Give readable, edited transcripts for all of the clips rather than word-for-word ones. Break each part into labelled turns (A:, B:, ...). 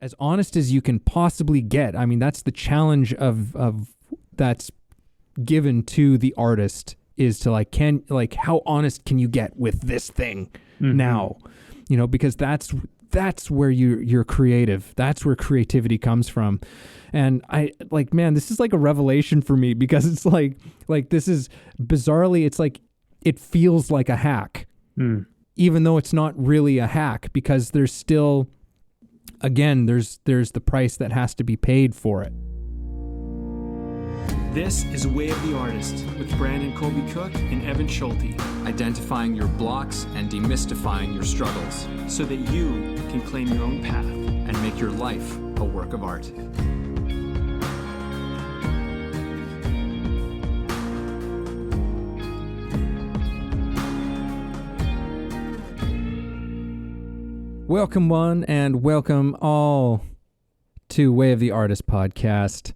A: as honest as you can possibly get. I mean, that's the challenge of that's given to the artist, is to how honest can you get with this thing now? Because that's where you're creative. That's where creativity comes from. And man, this is like a revelation for me, because it's like this is bizarrely, it's like, it feels like a hack, even though it's not really a hack, because there's still, again, there's the price that has to be paid for it.
B: This is Way of the Artist with Brandon Colby Cook and Evan Schulte.
C: Identifying your blocks and demystifying your struggles,
B: so that you can claim your own path
C: and make your life a work of art.
A: Welcome one and welcome all to Way of the Artist podcast.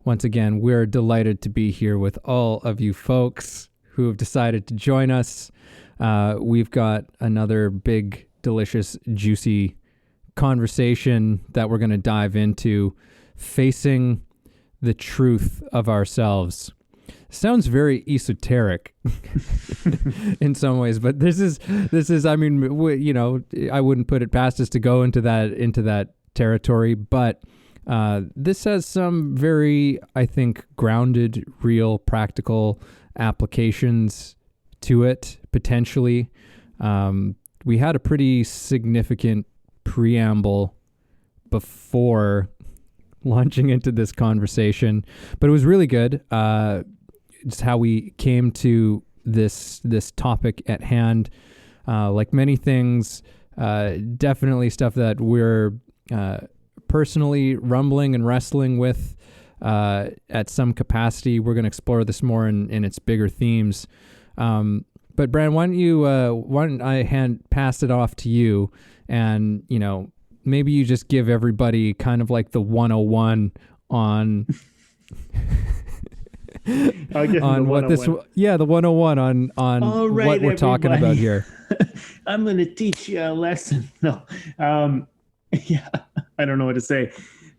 A: Once again, we're delighted to be here with all of you folks who have decided to join us. We've got another big, delicious, juicy conversation that we're going to dive into, facing the truth of ourselves. Sounds very esoteric in some ways, but this is, I mean, I wouldn't put it past us to go into that territory, but this has some very, I think, grounded, real, practical applications to it, potentially. We had a pretty significant preamble before launching into this conversation, but it was really good. It's how we came to this topic at hand. Like many things, definitely stuff that we're personally rumbling and wrestling with at some capacity. We're going to explore this more in its bigger themes. But Brad, why don't I pass it off to you, and maybe you just give everybody kind of like the 101 on on what this, the 101 on
D: all right,
A: what we're talking about here.
D: I'm going to teach you a lesson. No, I don't know what to say.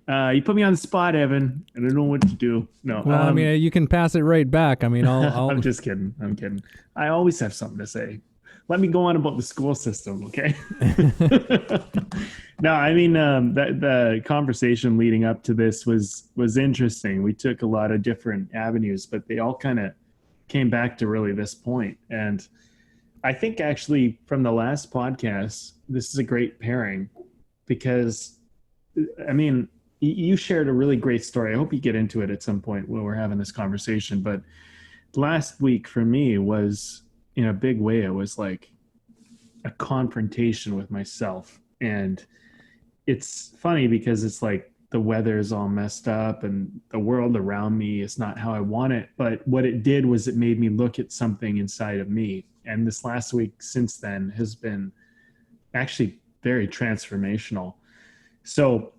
D: You put me on the spot, Evan. I don't know what to do. No,
A: well, I mean, you can pass it right back. I mean, I'll
D: I'm just kidding. I'm kidding. I always have something to say. Let me go on about the school system, okay? No, I mean, the conversation leading up to this was interesting. We took a lot of different avenues, but they all kind of came back to really this point. And I think actually from the last podcast, this is a great pairing, because, I mean, you shared a really great story. I hope you get into it at some point when we're having this conversation. But last week for me was, in a big way, it was like a confrontation with myself. And it's funny because it's like the weather is all messed up and the world around me is not how I want it. But what it did was it made me look at something inside of me. And this last week since then has been actually very transformational. So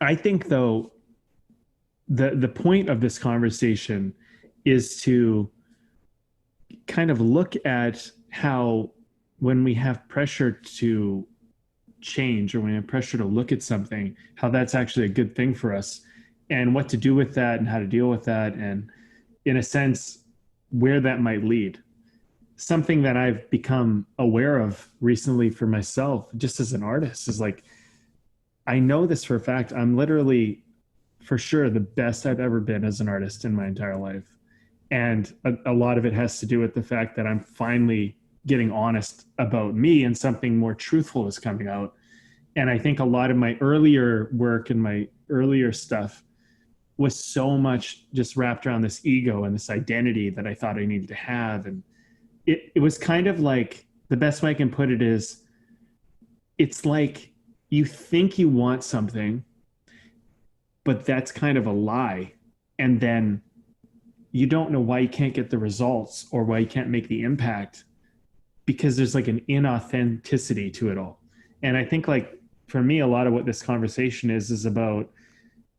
D: I think, though, the point of this conversation is to kind of look at how, when we have pressure to change, or when we have pressure to look at something, how that's actually a good thing for us, and what to do with that and how to deal with that, and in a sense, where that might lead. Something that I've become aware of recently for myself, just as an artist, is like, I know this for a fact. I'm literally, for sure, the best I've ever been as an artist in my entire life. And a lot of it has to do with the fact that I'm finally getting honest about me, and something more truthful is coming out. And I think a lot of my earlier work and my earlier stuff was so much just wrapped around this ego and this identity that I thought I needed to have. And it was kind of like, the best way I can put it is, it's like you think you want something, but that's kind of a lie. And then you don't know why you can't get the results, or why you can't make the impact, because there's like an inauthenticity to it all. And I think, like, for me, a lot of what this conversation is about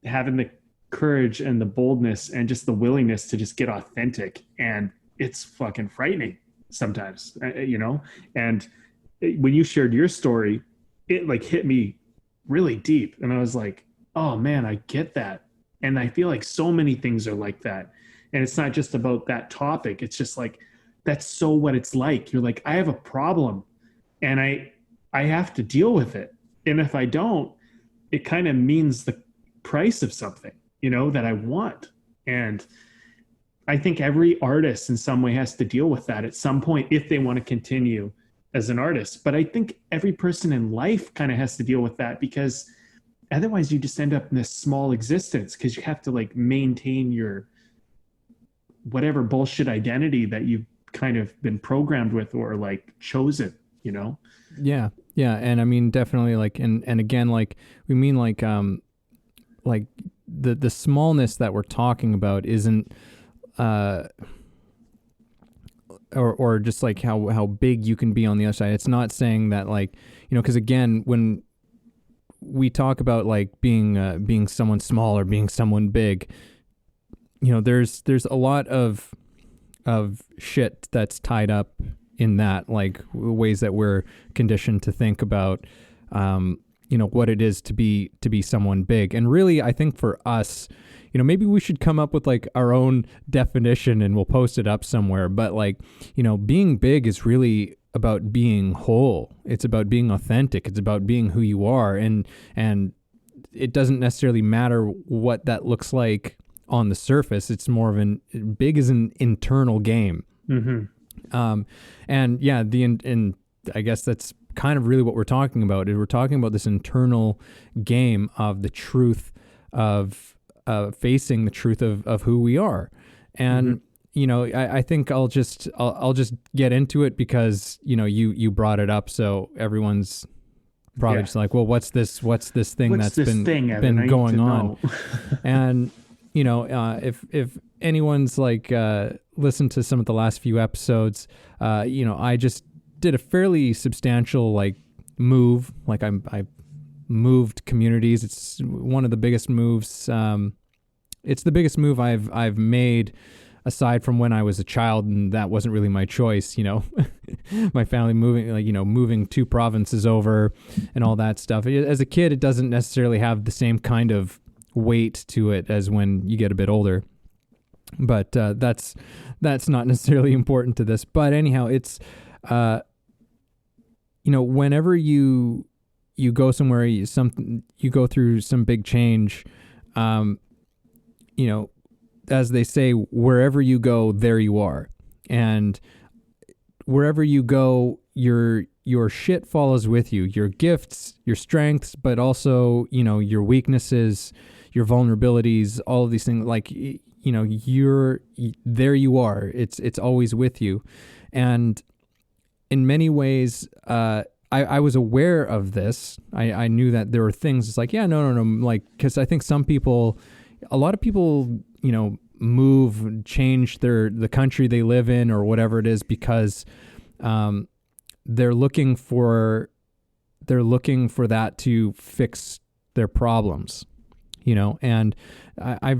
D: having the courage and the boldness and just the willingness to just get authentic. And it's fucking frightening sometimes, And when you shared your story, it like hit me really deep. And I was like, oh man, I get that. And I feel like so many things are like that. And it's not just about that topic. It's just like, that's so what it's like. You're like, I have a problem and I have to deal with it. And if I don't, it kind of means the price of something, that I want. And I think every artist in some way has to deal with that at some point if they want to continue as an artist. But I think every person in life kind of has to deal with that, because otherwise you just end up in this small existence, because you have to like maintain your whatever bullshit identity that you've kind of been programmed with or like chosen.
A: Yeah. Yeah. And I mean, definitely like, and again, like we mean like the smallness that we're talking about isn't, or just like how big you can be on the other side. It's not saying that like, cause again, when we talk about like being someone small or being someone big, there's a lot of shit that's tied up in that, like ways that we're conditioned to think about, what it is to be someone big. And really, I think for us, maybe we should come up with like our own definition and we'll post it up somewhere. But like, being big is really about being whole. It's about being authentic. It's about being who you are. And it doesn't necessarily matter what that looks like on the surface. It's more of big is an internal game.
D: Mm-hmm.
A: And yeah, and I guess that's kind of really what we're talking about. Is we're talking about this internal game of the truth of facing the truth of who we are. And I think I'll just get into it because you brought it up, so everyone's probably just like, well, what's this thing been going on? And if anyone's like listened to some of the last few episodes, I just did a fairly substantial like move. Like I moved communities. It's one of the biggest moves. It's the biggest move I've made aside from when I was a child, and that wasn't really my choice. My family moving 2 provinces over and all that stuff. As a kid, it doesn't necessarily have the same kind of weight to it as when you get a bit older. But that's not necessarily important to this. But anyhow, it's whenever you go somewhere, you go through some big change, as they say, wherever you go, there you are. And wherever you go, your shit follows with you, your gifts, your strengths, but also, your weaknesses, your vulnerabilities, all of these things, like, there you are. It's always with you. And in many ways, I was aware of this. I knew that there were things. It's like, yeah, no. Like, cause I think a lot of people, move, change the country they live in or whatever it is, because, they're looking for that to fix their problems, and I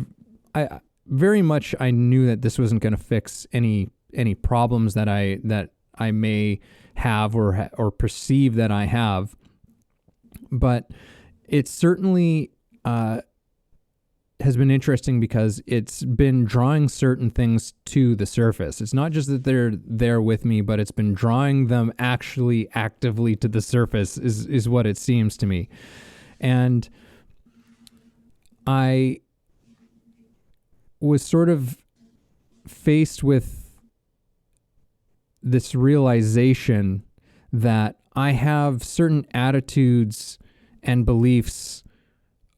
A: very much, I knew that this wasn't going to fix any problems that I may have or perceive that I have, but it certainly has been interesting because it's been drawing certain things to the surface. It's not just that they're there with me, but it's been drawing them actually actively to the surface is what it seems to me. And I was sort of faced with this realization that I have certain attitudes and beliefs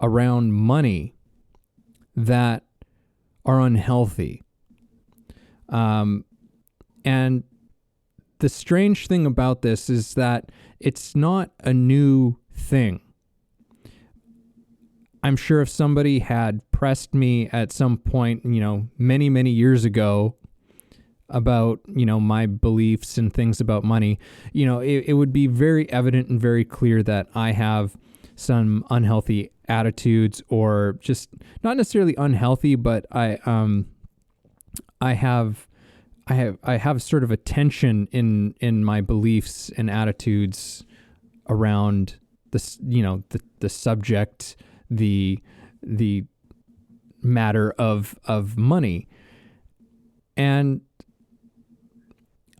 A: around money that are unhealthy. And the strange thing about this is that it's not a new thing. I'm sure if somebody had pressed me at some point, many, many years ago about, my beliefs and things about money, it would be very evident and very clear that I have some unhealthy attitudes, or just not necessarily unhealthy, but I have sort of a tension in my beliefs and attitudes around the subject, the matter of money. And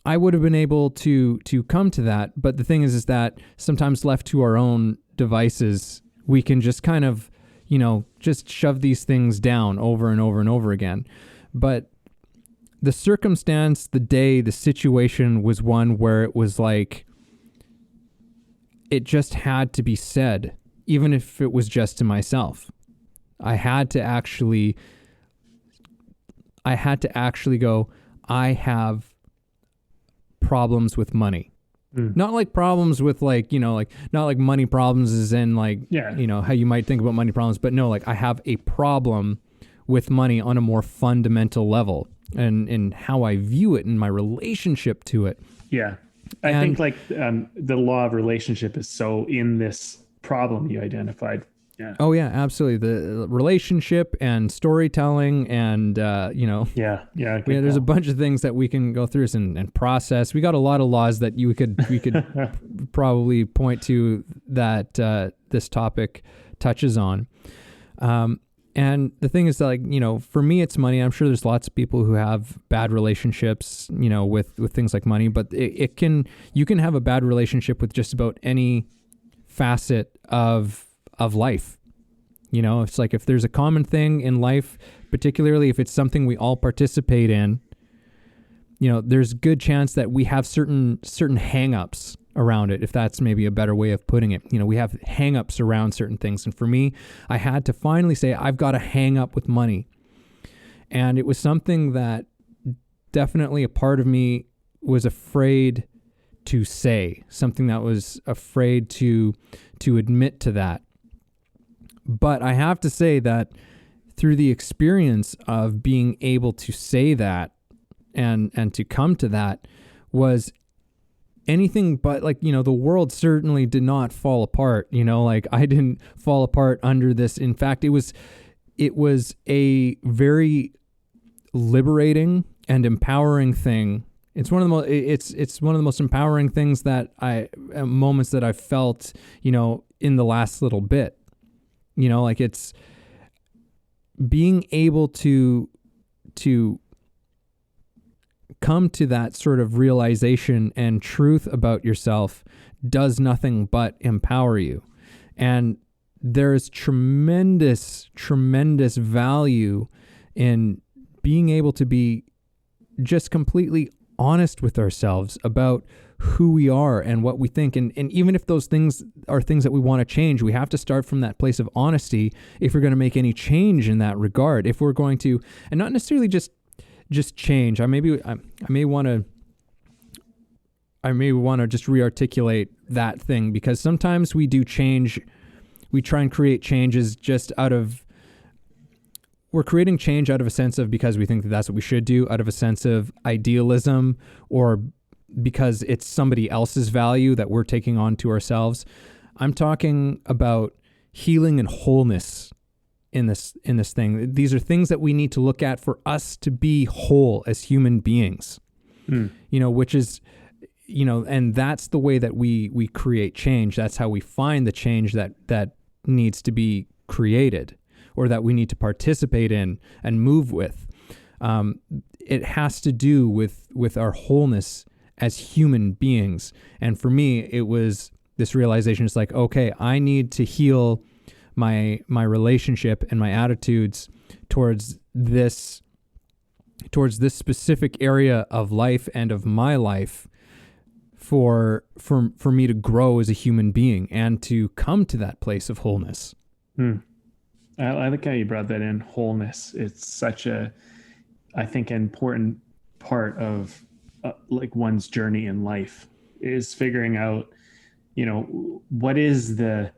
A: I would have been able to come to that, but the thing is that sometimes left to our own devices, we can just kind of, just shove these things down over and over and over again. But the circumstance, the situation was one where it was like, it just had to be said, even if it was just to myself. I had to actually go, I have problems with money. Not like problems with not like money problems as in how you might think about money problems, but no, like I have a problem with money on a more fundamental level and how I view it and my relationship to it.
D: Yeah. I think the law of relationship is so in this problem you identified. Yeah.
A: Oh yeah, absolutely. The relationship and storytelling and there's a bunch of things that we can go through and process. We got a lot of laws that we could probably point to that this topic touches on. And the thing is that, for me, it's money. I'm sure there's lots of people who have bad relationships, with things like money, but you can have a bad relationship with just about any facet of life. It's like if there's a common thing in life, particularly if it's something we all participate in, there's a good chance that we have certain hang-ups around it, if that's maybe a better way of putting it. We have hang-ups around certain things. And for me, I had to finally say, I've got a hang-up with money. And it was something that definitely a part of me was afraid to say, something that was afraid to admit to that. But I have to say that through the experience of being able to say that and to come to that was anything but the world certainly did not fall apart. I didn't fall apart under this. In fact, it was a very liberating and empowering thing. It's one of the most it's one of the most empowering things moments that I've felt, in the last little bit. It's being able to come to that sort of realization and truth about yourself does nothing but empower you. And there is tremendous, tremendous value in being able to be just completely honest with ourselves about who we are and what we think. And even if those things are things that we want to change, we have to start from that place of honesty if we're going to make any change in that regard. If we're going to, and not necessarily just change. I may want to just rearticulate that thing, because sometimes we do change. We try and create changes we're creating change out of a sense of because we think that that's what we should do, out of a sense of idealism, or because it's somebody else's value that we're taking on to ourselves. I'm talking about healing and wholeness in this thing. These are things that we need to look at for us to be whole as human beings. Which is, and that's the way that we create change. That's how we find the change that needs to be created, or that we need to participate in and move with. It has to do with our wholeness as human beings. And for me, it was this realization. It's like, okay, I need to heal my relationship and my attitudes towards this specific area of life and of my life for me to grow as a human being and to come to that place of wholeness.
D: I like how you brought that in, wholeness. It's such I think, an important part of one's journey in life is figuring out, what is the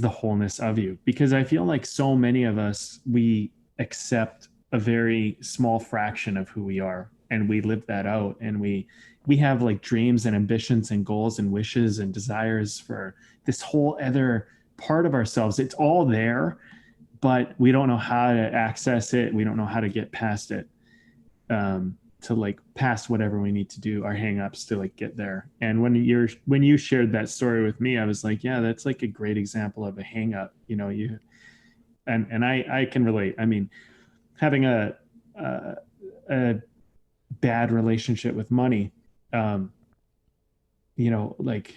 D: wholeness of you? Because I feel like so many of us, we accept a very small fraction of who we are, and we live that out, and we have dreams and ambitions and goals and wishes and desires for this whole other part of ourselves. It's all there, but we don't know how to access it. We don't know how to get past it. like pass whatever we need to do, our hang-ups to like get there. And when you shared that story with me, I was like, yeah, that's like a great example of a hang-up. You know, and I can relate. I mean, having a bad relationship with money, you know, like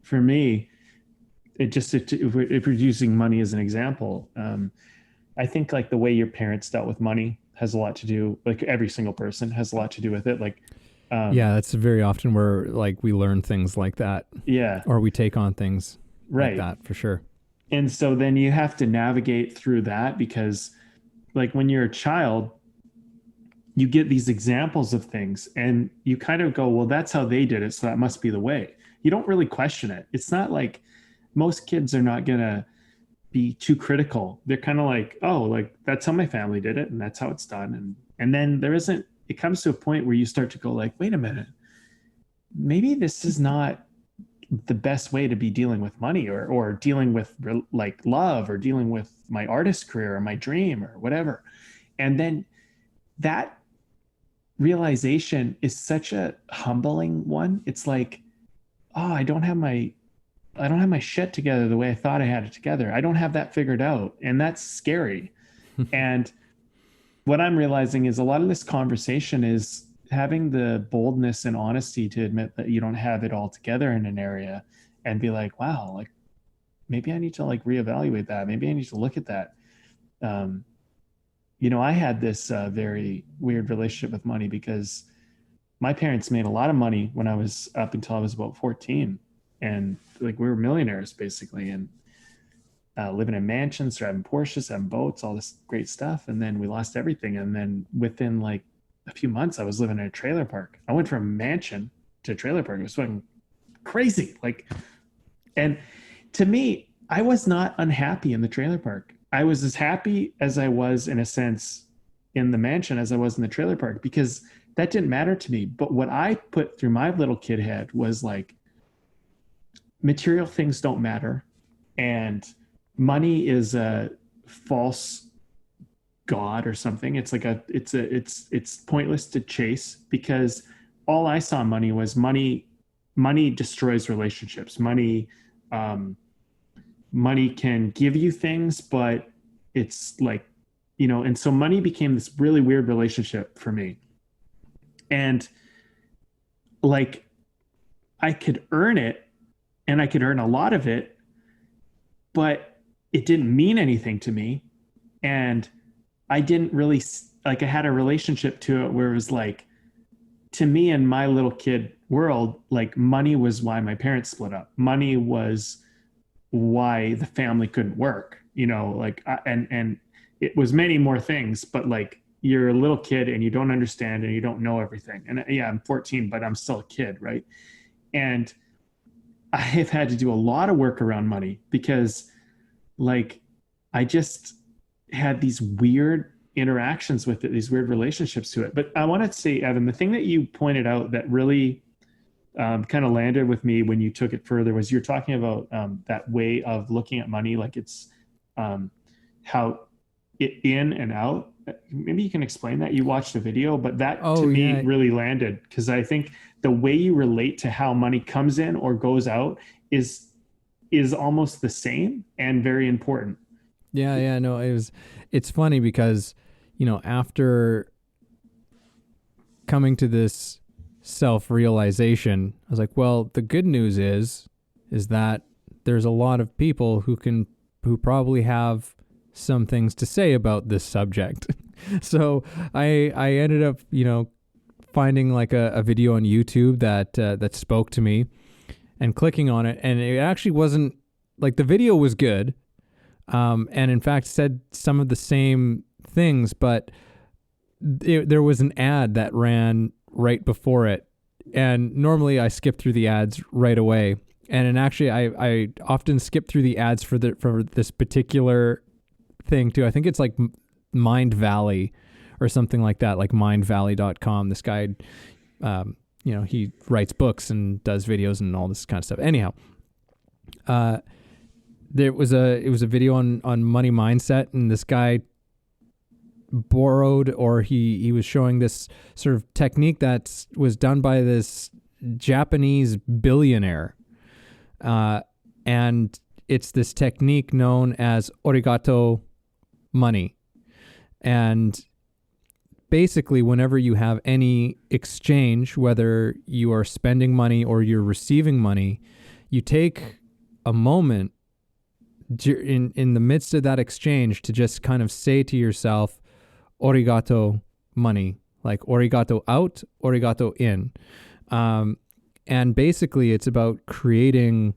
D: for me, if we're using money as an example, I think like the way your parents dealt with money has a lot to do, like every single person has a lot to do with it. Like,
A: yeah, that's very often where like we learn things like that.
D: Yeah.
A: Or we take on things
D: right.
A: like that for sure.
D: And so then you have to navigate through that, because like when you're a child, you get these examples of things and you kind of go, well, that's how they did it, so that must be the way. You don't really question it. It's not like, most kids are not going to be too critical. They're kind of like, oh, like that's how my family did it and that's how it's done. And then it comes to a point where you start to go like, wait a minute, maybe this is not the best way to be dealing with money, or dealing with like love, or dealing with my artist career or my dream or whatever. And then that realization is such a humbling one. It's like, oh, I don't have my shit together the way I thought I had it together. I don't have that figured out. And that's scary. And what I'm realizing is a lot of this conversation is having the boldness and honesty to admit that you don't have it all together in an area, and be like, wow, like maybe I need to like reevaluate that. Maybe I need to look at that. You know, I had this very weird relationship with money, because my parents made a lot of money when I was up until I was about 14. And like we were millionaires basically, and living in mansions, driving Porsches, having boats, all this great stuff. And then we lost everything. And then within like a few months, I was living in a trailer park. I went from a mansion to a trailer park. It was fucking crazy. Like, and to me, I was not unhappy in the trailer park. I was as happy as I was, in a sense, in the mansion as I was in the trailer park, because that didn't matter to me. But what I put through my little kid head was like, material things don't matter, and money is a false god or something. It's like it's pointless to chase, because all I saw money was money destroys relationships. Money can give you things, but it's like, you know, and so money became this really weird relationship for me. And like I could earn it, and I could earn a lot of it, but it didn't mean anything to me. And I didn't really, like, I had a relationship to it where it was like, to me in my little kid world, like money was why my parents split up. Money was why the family couldn't work, you know, like, and it was many more things, but like you're a little kid and you don't understand and you don't know everything. And yeah, I'm 14, but I'm still a kid. Right. And I have had to do a lot of work around money, because like I just had these weird interactions with it, these weird relationships to it. But I want to say, Evan, the thing that you pointed out that really kind of landed with me when you took it further was you're talking about that way of looking at money, like it's how it in and out. Maybe you can explain that. You watched the video, but that to me really landed, because I think the way you relate to how money comes in or goes out is almost the same and very important.
A: Yeah, no, it's funny because, you know, after coming to this self-realization, I was like, well, the good news is that there's a lot of people who probably have some things to say about this subject. So I ended up, you know, finding like a video on YouTube that spoke to me, and clicking on it, and it actually wasn't like, the video was good, and in fact said some of the same things, but there was an ad that ran right before it, and normally I skip through the ads right away, and actually I often skip through the ads for this particular thing too. I think it's like Mind Valley or something like that, like mindvalley.com. This guy, you know, he writes books and does videos and all this kind of stuff. Anyhow, it was a video on money mindset, and this guy borrowed, or he was showing this sort of technique that was done by this Japanese billionaire. And it's this technique known as origato money. And basically, whenever you have any exchange, whether you are spending money or you're receiving money, you take a moment in the midst of that exchange to just kind of say to yourself, origato money, like origato out, origato in. And basically it's about creating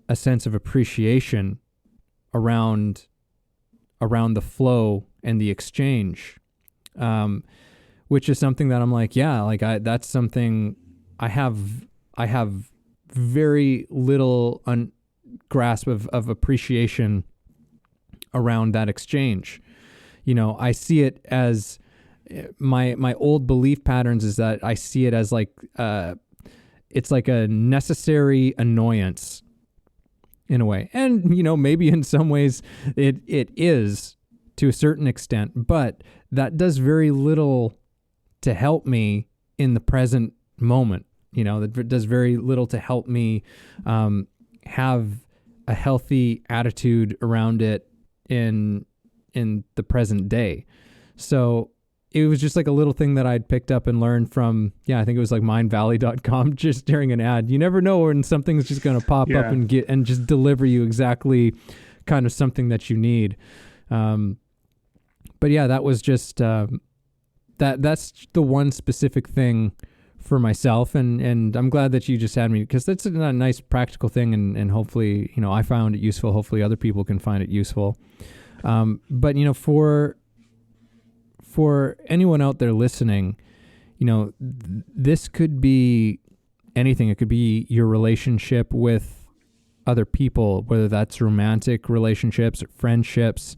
A: a sense of appreciation around the flow and the exchange, which is something that I'm like, yeah, like that's something I have very little grasp of appreciation around that exchange. You know, I see it as my old belief patterns is that I see it as like, it's like a necessary annoyance in a way. And, you know, maybe in some ways it is to a certain extent, but that does very little to help me in the present moment. You know, that does very little to help me have a healthy attitude around it in the present day. So it was just like a little thing that I'd picked up and learned from, I think it was like mindvalley.com, just during an ad. You never know when something's just going to pop up and just deliver you exactly kind of something that you need. But yeah, that was just, that's the one specific thing for myself. And I'm glad that you just had me, because that's a nice practical thing. And hopefully, you know, I found it useful. Hopefully other people can find it useful. But, you know, for anyone out there listening, you know, this could be anything. It could be your relationship with other people, whether that's romantic relationships or friendships.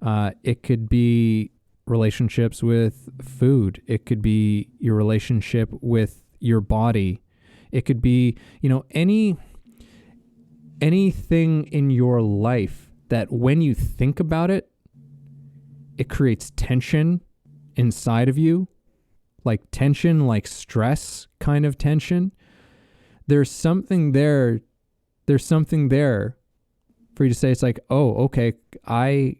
A: It could be relationships with food. It could be your relationship with your body. It could be, you know, anything in your life that when you think about it, it creates tension inside of you, like tension, like stress kind of tension. There's something there for you to say, it's like, oh, okay, I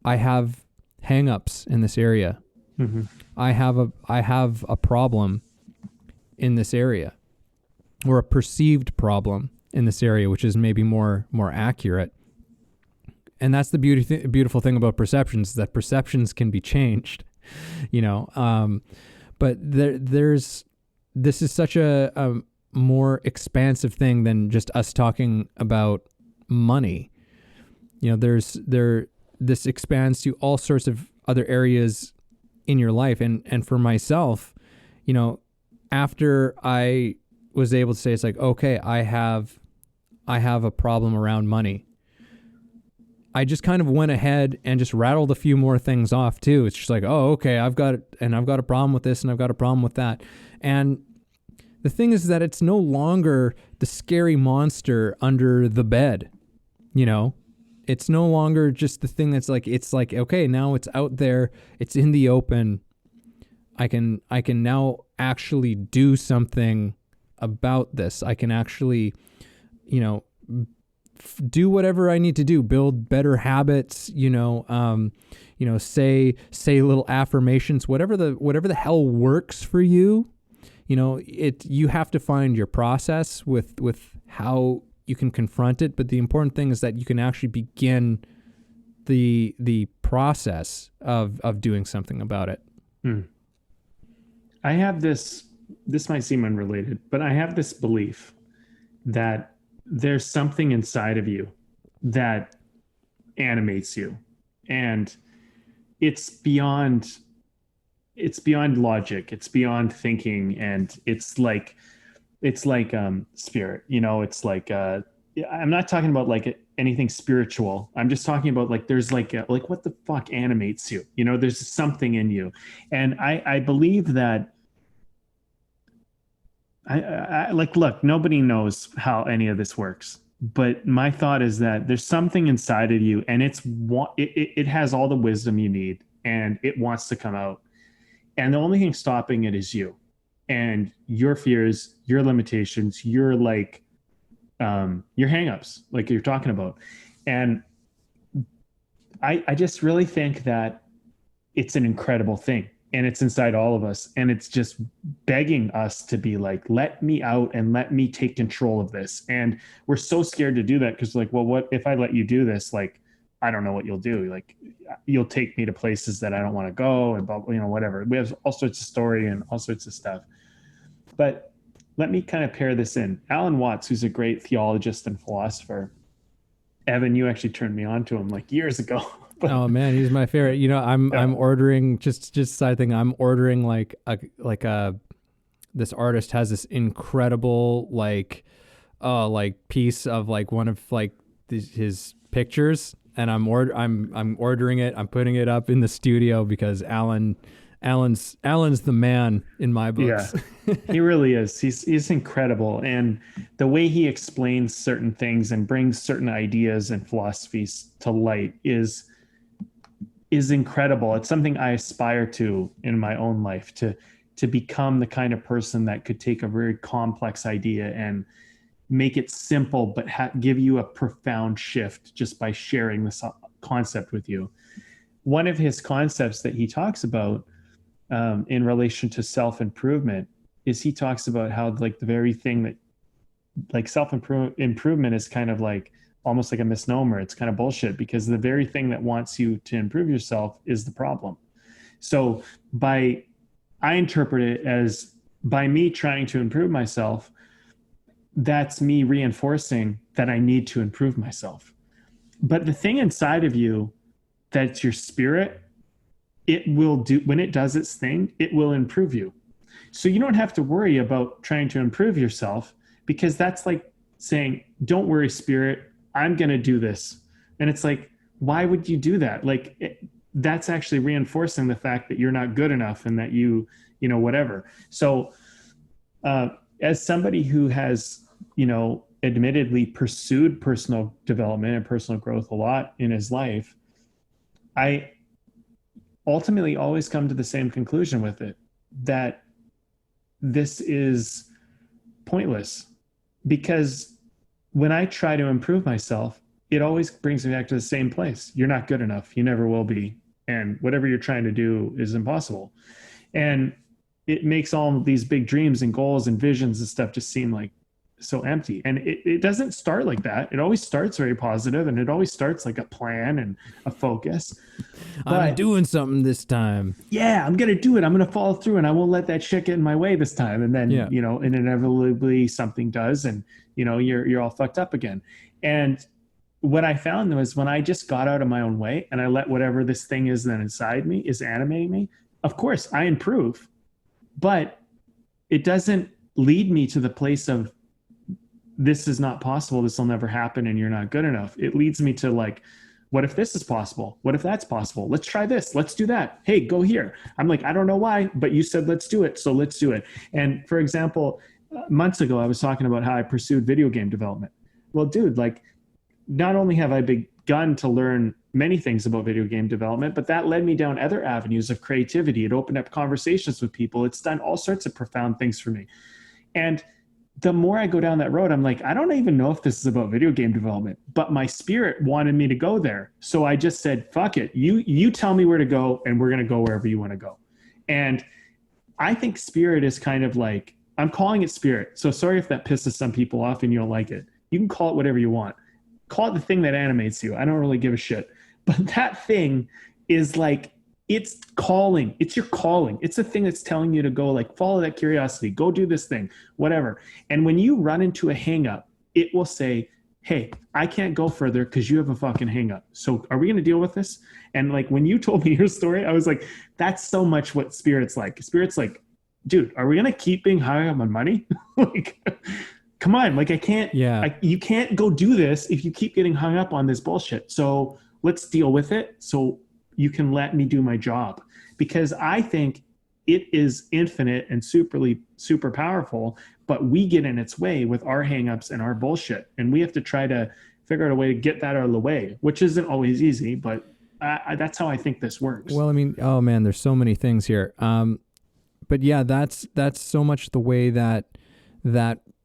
A: have hang-ups in this area. Mm-hmm. I have a problem in this area, or a perceived problem in this area, which is maybe more accurate. And that's the beautiful thing about perceptions, is that perceptions can be changed, you know. But this is such a more expansive thing than just us talking about money. You know, this expands to all sorts of other areas in your life. And for myself, you know, after I was able to say, it's like, okay, I have a problem around money, I just kind of went ahead and just rattled a few more things off too. It's just like, oh, okay, I've got a problem with this, and I've got a problem with that. And the thing is that it's no longer the scary monster under the bed, you know? It's no longer just the thing that's like, it's like, okay, now it's out there, it's in the open. I can now actually do something about this. I can actually, you know, do whatever I need to do, build better habits, you know, say little affirmations, whatever the hell works for you. You know, you have to find your process with how you can confront it. But the important thing is that you can actually begin the process of doing something about it.
D: I have this might seem unrelated, but I have this belief that there's something inside of you that animates you, and it's beyond logic, it's beyond thinking, and it's like spirit, you know. It's like I'm not talking about like anything spiritual. I'm just talking about like there's like what the fuck animates you, you know. There's something in you, and I believe that I like, look, nobody knows how any of this works, but my thought is that there's something inside of you, and it has all the wisdom you need, and it wants to come out. And the only thing stopping it is you and your fears, your limitations, your hangups, like you're talking about. And I just really think that it's an incredible thing, and it's inside all of us, and it's just begging us to be like, let me out and let me take control of this. And we're so scared to do that because, like, well, what if I let you do this? Like, I don't know what you'll do. Like, you'll take me to places that I don't want to go, and whatever. We have all sorts of story and all sorts of stuff. But let me kind of pair this in. Alan Watts, who's a great theologist and philosopher. Evan, you actually turned me on to him like years ago.
A: Oh man, he's my favorite. You know, I'm ordering just side thing. I'm ordering this artist has this incredible like piece of like one of like his pictures, and I'm ordering it. I'm putting it up in the studio because Alan's the man in my books.
D: Yeah, he really is. He's incredible. And the way he explains certain things and brings certain ideas and philosophies to light is incredible. It's something I aspire to in my own life, to become the kind of person that could take a very complex idea and make it simple, but give you a profound shift just by sharing this concept with you. One of his concepts that he talks about in relation to self-improvement is he talks about how like the very thing that like self-improvement is kind of like almost like a misnomer. It's kind of bullshit because the very thing that wants you to improve yourself is the problem. So I interpret it as by me trying to improve myself, that's me reinforcing that I need to improve myself. But the thing inside of you, that's your spirit, it will do, when it does its thing, it will improve you. So you don't have to worry about trying to improve yourself, because that's like saying, don't worry, spirit, I'm going to do this. And it's like, why would you do that? Like that's actually reinforcing the fact that you're not good enough and that you whatever. So as somebody who has, admittedly pursued personal development and personal growth a lot in his life, I ultimately always come to the same conclusion with it, that this is pointless. Because when I try to improve myself, it always brings me back to the same place. You're not good enough. You never will be. And whatever you're trying to do is impossible. And it makes all of these big dreams and goals and visions and stuff just seem like so empty. And it doesn't start like that. It always starts very positive, and it always starts like a plan and a focus. But,
A: I'm doing something this time.
D: Yeah, I'm going to do it. I'm going to follow through, and I won't let that shit get in my way this time. And then, and inevitably something does, and, you're all fucked up again. And what I found was when I just got out of my own way and I let whatever this thing is that inside me is animating me, of course I improve, but it doesn't lead me to the place of this is not possible, this will never happen, and you're not good enough. It leads me to like, what if this is possible? What if that's possible? Let's try this. Let's do that. Hey, go here. I'm like, I don't know why, but you said let's do it, so let's do it. And for example, months ago, I was talking about how I pursued video game development. Well, dude, like, not only have I begun to learn many things about video game development, but that led me down other avenues of creativity. It opened up conversations with people. It's done all sorts of profound things for me. And the more I go down that road, I'm like, I don't even know if this is about video game development, but my spirit wanted me to go there. So I just said, fuck it. You tell me where to go, and we're going to go wherever you want to go. And I think spirit is kind of like, I'm calling it spirit. So sorry if that pisses some people off and you don't like it. You can call it whatever you want. Call it the thing that animates you. I don't really give a shit. But that thing is like, it's calling. It's your calling. It's the thing that's telling you to go, like, follow that curiosity. Go do this thing, whatever. And when you run into a hang up, it will say, hey, I can't go further because you have a fucking hang up. So are we going to deal with this? And like, when you told me your story, I was like, that's so much what spirit's like. Spirit's like, dude, are we going to keep being high up on money? Like, come on. Like, I can't, you can't go do this if you keep getting hung up on this bullshit. So let's deal with it. So you can let me do my job, because I think it is infinite and super powerful, but we get in its way with our hangups and our bullshit. And we have to try to figure out a way to get that out of the way, which isn't always easy, but That's how I think this works.
A: Well, I mean, oh man, there's so many things here. But yeah, that's so much the way that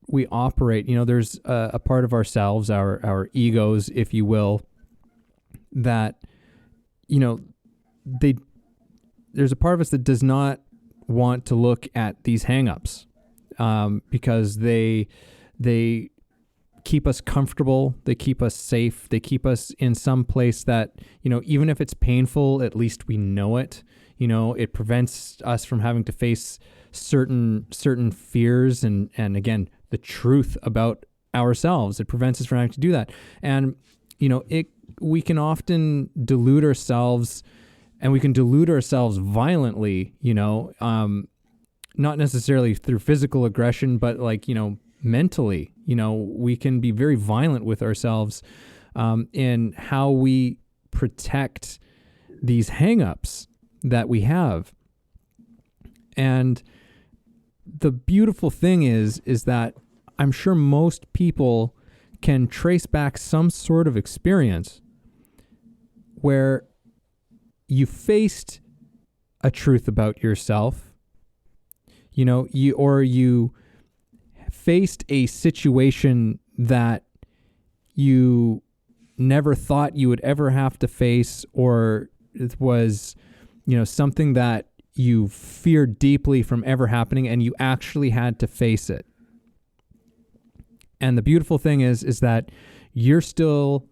A: we operate. You know, there's a part of ourselves, our egos, if you will, that, you know, there's a part of us that does not want to look at these hangups, because they keep us comfortable, they keep us safe, they keep us in some place that, you know, even if it's painful, at least we know it. You know, it prevents us from having to face certain fears and again, the truth about ourselves. It prevents us from having to do that. And, you know, we can often delude ourselves, and we can delude ourselves violently, you know, not necessarily through physical aggression, but like, you know, mentally, you know, we can be very violent with ourselves in how we protect these hangups that we have. And the beautiful thing is that I'm sure most people can trace back some sort of experience where you faced a truth about yourself, you know, you faced a situation that you never thought you would ever have to face, or it was, you know, something that you feared deeply from ever happening, and you actually had to face it. And the beautiful thing is that you're still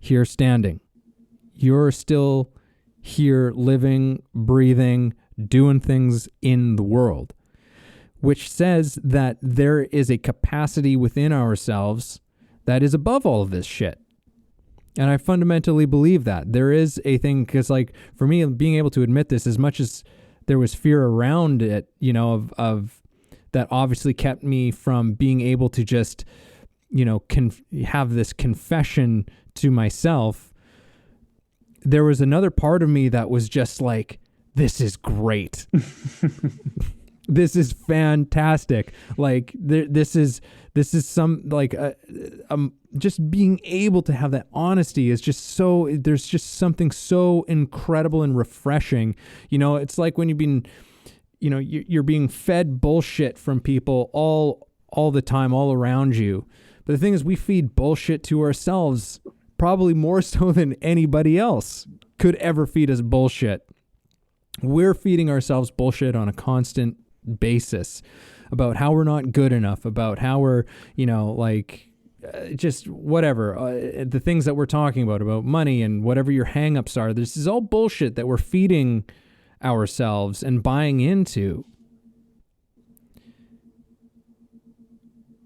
A: here standing. You're still here living, breathing, doing things in the world, which says that there is a capacity within ourselves that is above all of this shit. And I fundamentally believe that there is a thing, because like for me, being able to admit this, as much as there was fear around it, you know, of that obviously kept me from being able to just, you know, have this confession to myself. There was another part of me that was just like, this is great. This is fantastic. Like this is some like just being able to have that honesty is just so, there's just something so incredible and refreshing. You know, it's like when you've been, you know, you're being fed bullshit from people all the time, all around you. But the thing is, we feed bullshit to ourselves probably more so than anybody else could ever feed us bullshit. We're feeding ourselves bullshit on a constant basis about how we're not good enough, about how we're, you know, like just whatever, the things that we're talking about money and whatever your hangups are. This is all bullshit that we're feeding ourselves and buying into.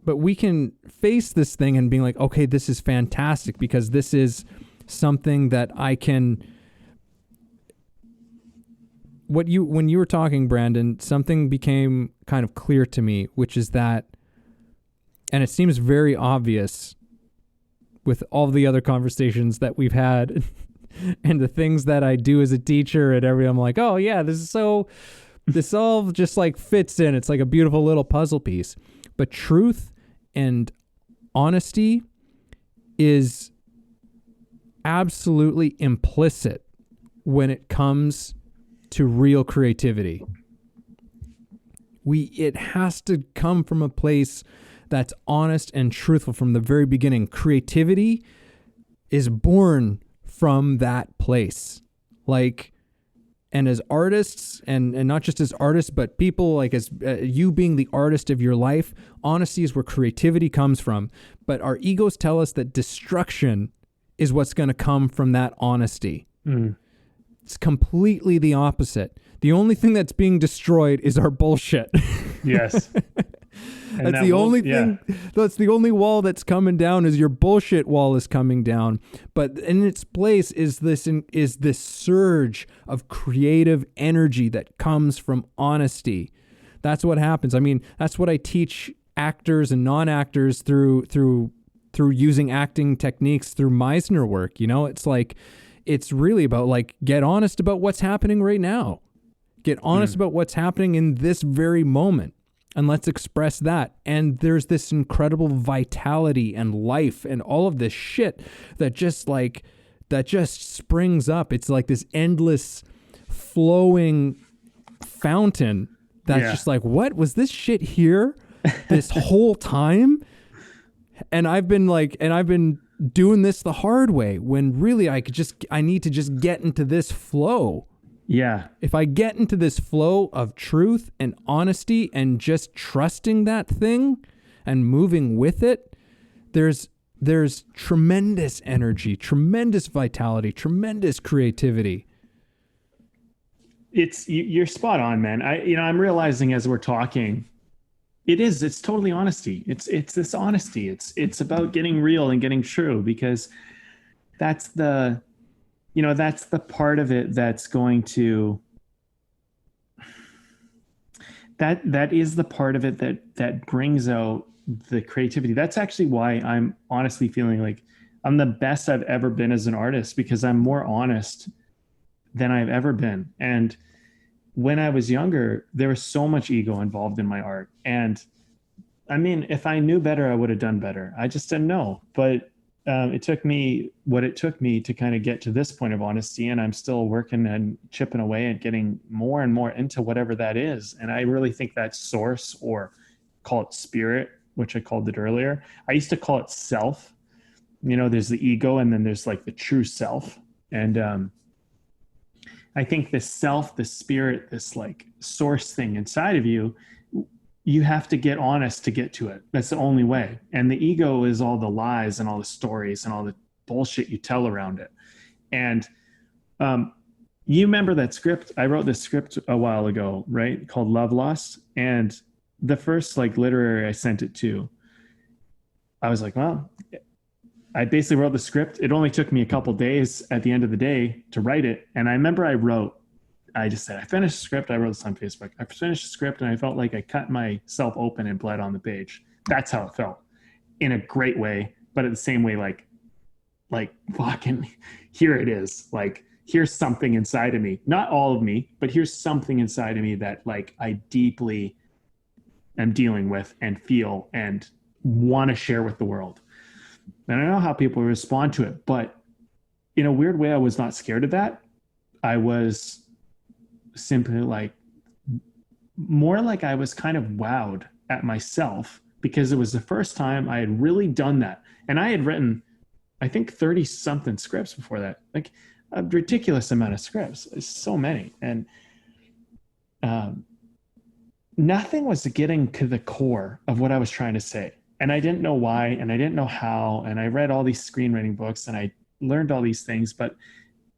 A: But we can face this thing and being like, okay, this is fantastic, because this is something that I can. When you were talking, Brandon, something became kind of clear to me, which is that, and it seems very obvious with all the other conversations that we've had and the things that I do as a teacher and everything. I'm like, oh yeah, this all just like fits in. It's like a beautiful little puzzle piece. But truth and honesty is absolutely implicit when it comes to real creativity. It has to come from a place that's honest and truthful from the very beginning. Creativity is born from that place. Like, and as artists, and not just as artists, but people like as you being the artist of your life, honesty is where creativity comes from. But our egos tell us that destruction is what's going to come from that honesty. Mm. It's completely the opposite. The only thing that's being destroyed is our bullshit.
D: Yes.
A: That's the only thing. Yeah. That's the only wall that's coming down, is your bullshit wall is coming down. But in its place is this surge of creative energy that comes from honesty. That's what happens. I mean, that's what I teach actors and non-actors through using acting techniques through Meisner work. You know, it's like, it's really about like, get honest about what's happening right now. Get honest about what's happening in this very moment. And let's express that. And there's this incredible vitality and life and all of this shit that just like that just springs up. It's like this endless flowing fountain that's just like, what was this shit here this whole time? And I've been doing this the hard way, when really I need to just get into this flow.
D: Yeah.
A: If I get into this flow of truth and honesty and just trusting that thing and moving with it, there's tremendous energy, tremendous vitality, tremendous creativity.
D: You're spot on, man. I'm realizing as we're talking, it's totally honesty. It's this honesty. It's about getting real and getting true, because that's the part of it that's going to, that is the part of it that brings out the creativity. That's actually why I'm honestly feeling like I'm the best I've ever been as an artist, because I'm more honest than I've ever been. And when I was younger, there was so much ego involved in my art. And I mean, if I knew better, I would have done better. I just didn't know. But it took me what it took me to kind of get to this point of honesty. And I'm still working and chipping away and getting more and more into whatever that is. And I really think that source, or call it spirit, which I called it earlier. I used to call it self. There's the ego, and then there's like the true self. And I think this self, the spirit, this like source thing inside of you, you have to get honest to get to it. That's the only way. And the ego is all the lies and all the stories and all the bullshit you tell around it. And you remember that script? I wrote this script a while ago, right? Called Love Lost. And the first like literary I sent it to, I was like, well, I basically wrote the script. It only took me a couple days at the end of the day to write it. And I remember I just said, I finished the script. I wrote this on Facebook. I finished the script, and I felt like I cut myself open and bled on the page. That's how it felt, in a great way, but at the same way, like fucking, here it is. Like, here's something inside of me, not all of me, but here's something inside of me that like I deeply am dealing with and feel and want to share with the world. And I don't know how people respond to it, but in a weird way, I was not scared of that. I was simply like, more like I was kind of wowed at myself, because it was the first time I had really done that. And I had written, I think 30 something scripts before that, like a ridiculous amount of scripts, so many. And nothing was getting to the core of what I was trying to say. And I didn't know why, and I didn't know how. And I read all these screenwriting books, and I learned all these things, but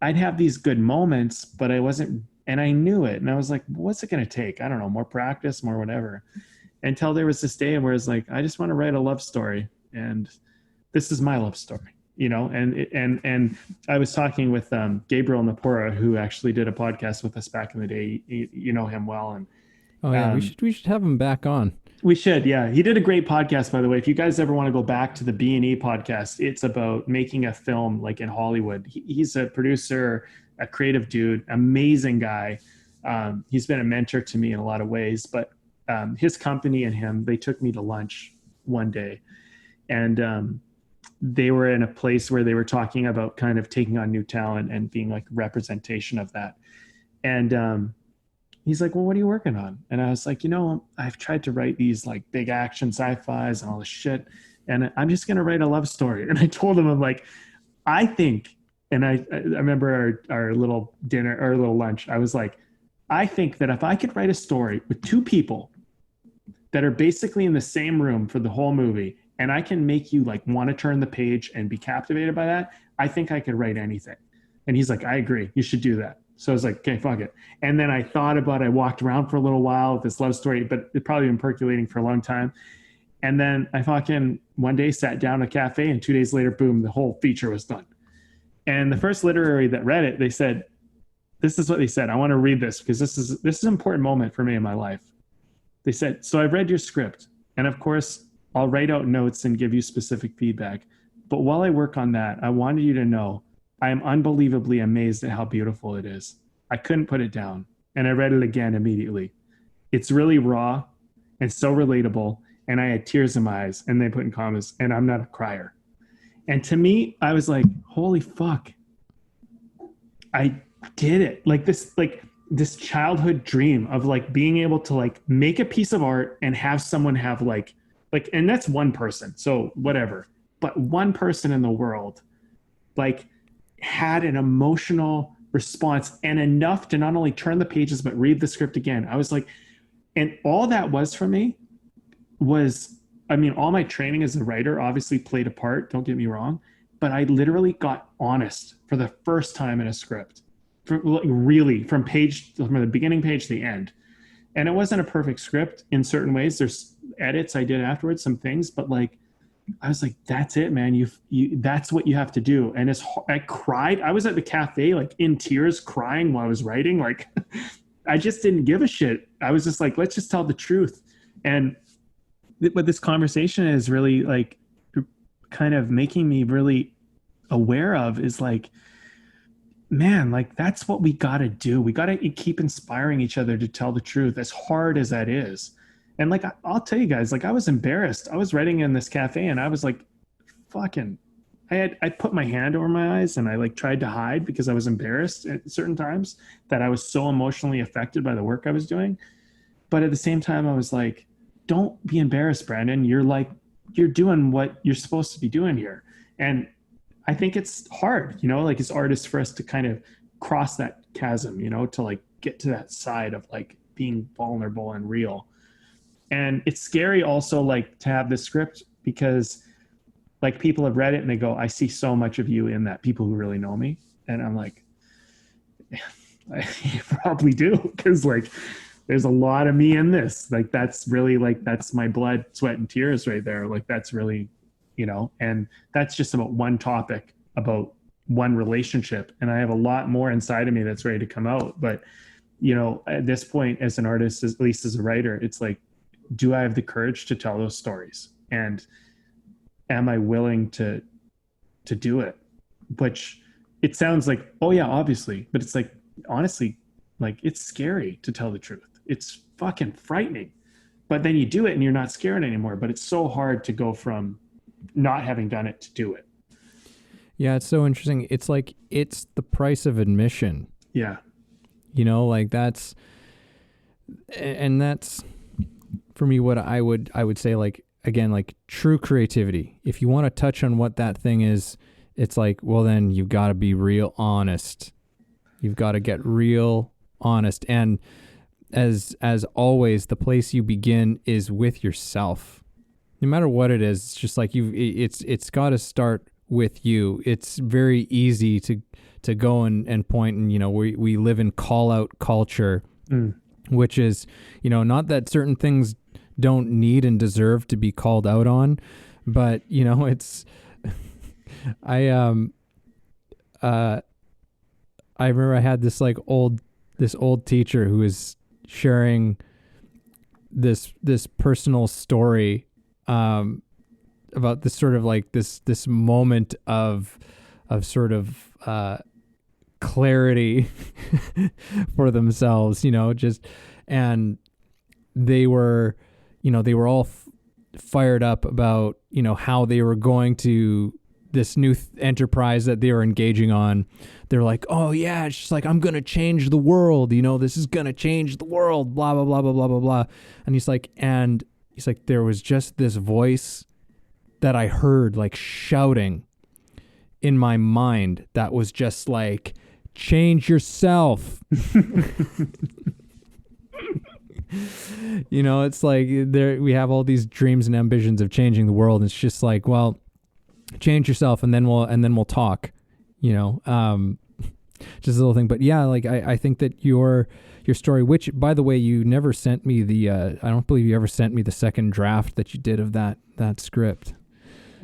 D: I'd have these good moments, but I wasn't, and I knew it. And I was like, what's it going to take? I don't know, more practice, more whatever. Until there was this day where it's like, I just want to write a love story. And this is my love story, and I was talking with Gabriel Napora, who actually did a podcast with us back in the day. You know him well. And
A: oh yeah, we should have him back on.
D: We should, yeah. He did a great podcast, by the way. If you guys ever want to go back to the B&E podcast, it's about making a film like in Hollywood. He's a producer, a creative dude, amazing guy. He's been a mentor to me in a lot of ways, but his company and him, they took me to lunch one day, and they were in a place where they were talking about kind of taking on new talent and being like representation of that. And he's like, well, what are you working on? And I was like, I've tried to write these like big action sci-fis and all this shit, and I'm just going to write a love story. And I told him, I'm like, I think, and I remember our little dinner, our little lunch, I was like, I think that if I could write a story with two people that are basically in the same room for the whole movie, and I can make you like want to turn the page and be captivated by that, I think I could write anything. And he's like, I agree, you should do that. So I was like, okay, fuck it. And then I thought about it. I walked around for a little while with this love story, but it probably been percolating for a long time. And then I fucking one day sat down at a cafe, and 2 days later, boom, the whole feature was done. And the first literary that read it, they said, this is what they said. I want to read this because this is an important moment for me in my life. They said, so I've read your script, and of course, I'll write out notes and give you specific feedback. But while I work on that, I wanted you to know I am unbelievably amazed at how beautiful it is. I couldn't put it down. And I read it again immediately. It's really raw and so relatable. And I had tears in my eyes, and they put in commas, and I'm not a crier. And to me, I was like, holy fuck. I did it. Like this childhood dream of like being able to like make a piece of art and have someone have like, and that's one person. So whatever, but one person in the world, like, had an emotional response and enough to not only turn the pages, but read the script again. I was like, and all that was for me was, I mean, all my training as a writer obviously played a part, don't get me wrong, but I literally got honest for the first time in a script, really from the beginning page to the end. And it wasn't a perfect script in certain ways. There's edits I did afterwards, some things, but like, I was like, that's it, man. You that's what you have to do. And I cried. I was at the cafe, like in tears, crying while I was writing. Like, I just didn't give a shit. I was just like, let's just tell the truth. And what this conversation is really like kind of making me really aware of is like, man, like that's what we got to do. We got to keep inspiring each other to tell the truth, as hard as that is. And like, I'll tell you guys, like I was embarrassed. I was writing in this cafe and I was like, fucking, I put my hand over my eyes and I like tried to hide because I was embarrassed at certain times that I was so emotionally affected by the work I was doing. But at the same time, I was like, don't be embarrassed, Brandon. You're doing what you're supposed to be doing here. And I think it's hard, like as artists for us to kind of cross that chasm, to like get to that side of like being vulnerable and real. And it's scary also like to have this script because like people have read it and they go, I see so much of you in that, people who really know me. And I'm like, yeah, you probably do. Cause like, there's a lot of me in this. Like, that's really like, that's my blood, sweat and tears right there. Like, that's really, and that's just about one topic, about one relationship. And I have a lot more inside of me that's ready to come out. But, at this point as an artist, at least as a writer, it's like, do I have the courage to tell those stories? And am I willing to do it? Which it sounds like, oh yeah, obviously, but it's like, honestly, like it's scary to tell the truth. It's fucking frightening, but then you do it and you're not scared anymore. But it's so hard to go from not having done it to do it.
A: Yeah. It's so interesting. It's like, it's the price of admission.
D: Yeah.
A: Like that's for me, what I would say, like, again, like true creativity. If you want to touch on what that thing is, it's like, well, then you've got to be real honest. You've got to get real honest. And as always, the place you begin is with yourself. No matter what it is, it's just like it's got to start with you. It's very easy to go and point and, we live in call out culture, which is, not that certain things don't need and deserve to be called out on, but it's I remember I had this old teacher who was sharing this personal story about this sort of like this moment of sort of clarity for themselves, and they were all fired up about, how they were going to this new enterprise that they were engaging on. They're like, oh yeah, it's just like, I'm going to change the world. This is going to change the world, blah, blah, blah, blah, blah, blah, blah. And he's like, there was just this voice that I heard like shouting in my mind that was just like, change yourself. It's like we have all these dreams and ambitions of changing the world. And it's just like, well, change yourself and then we'll talk, just a little thing. But yeah, like I think that your story, which by the way, you never sent me I don't believe you ever sent me the second draft that you did of that script.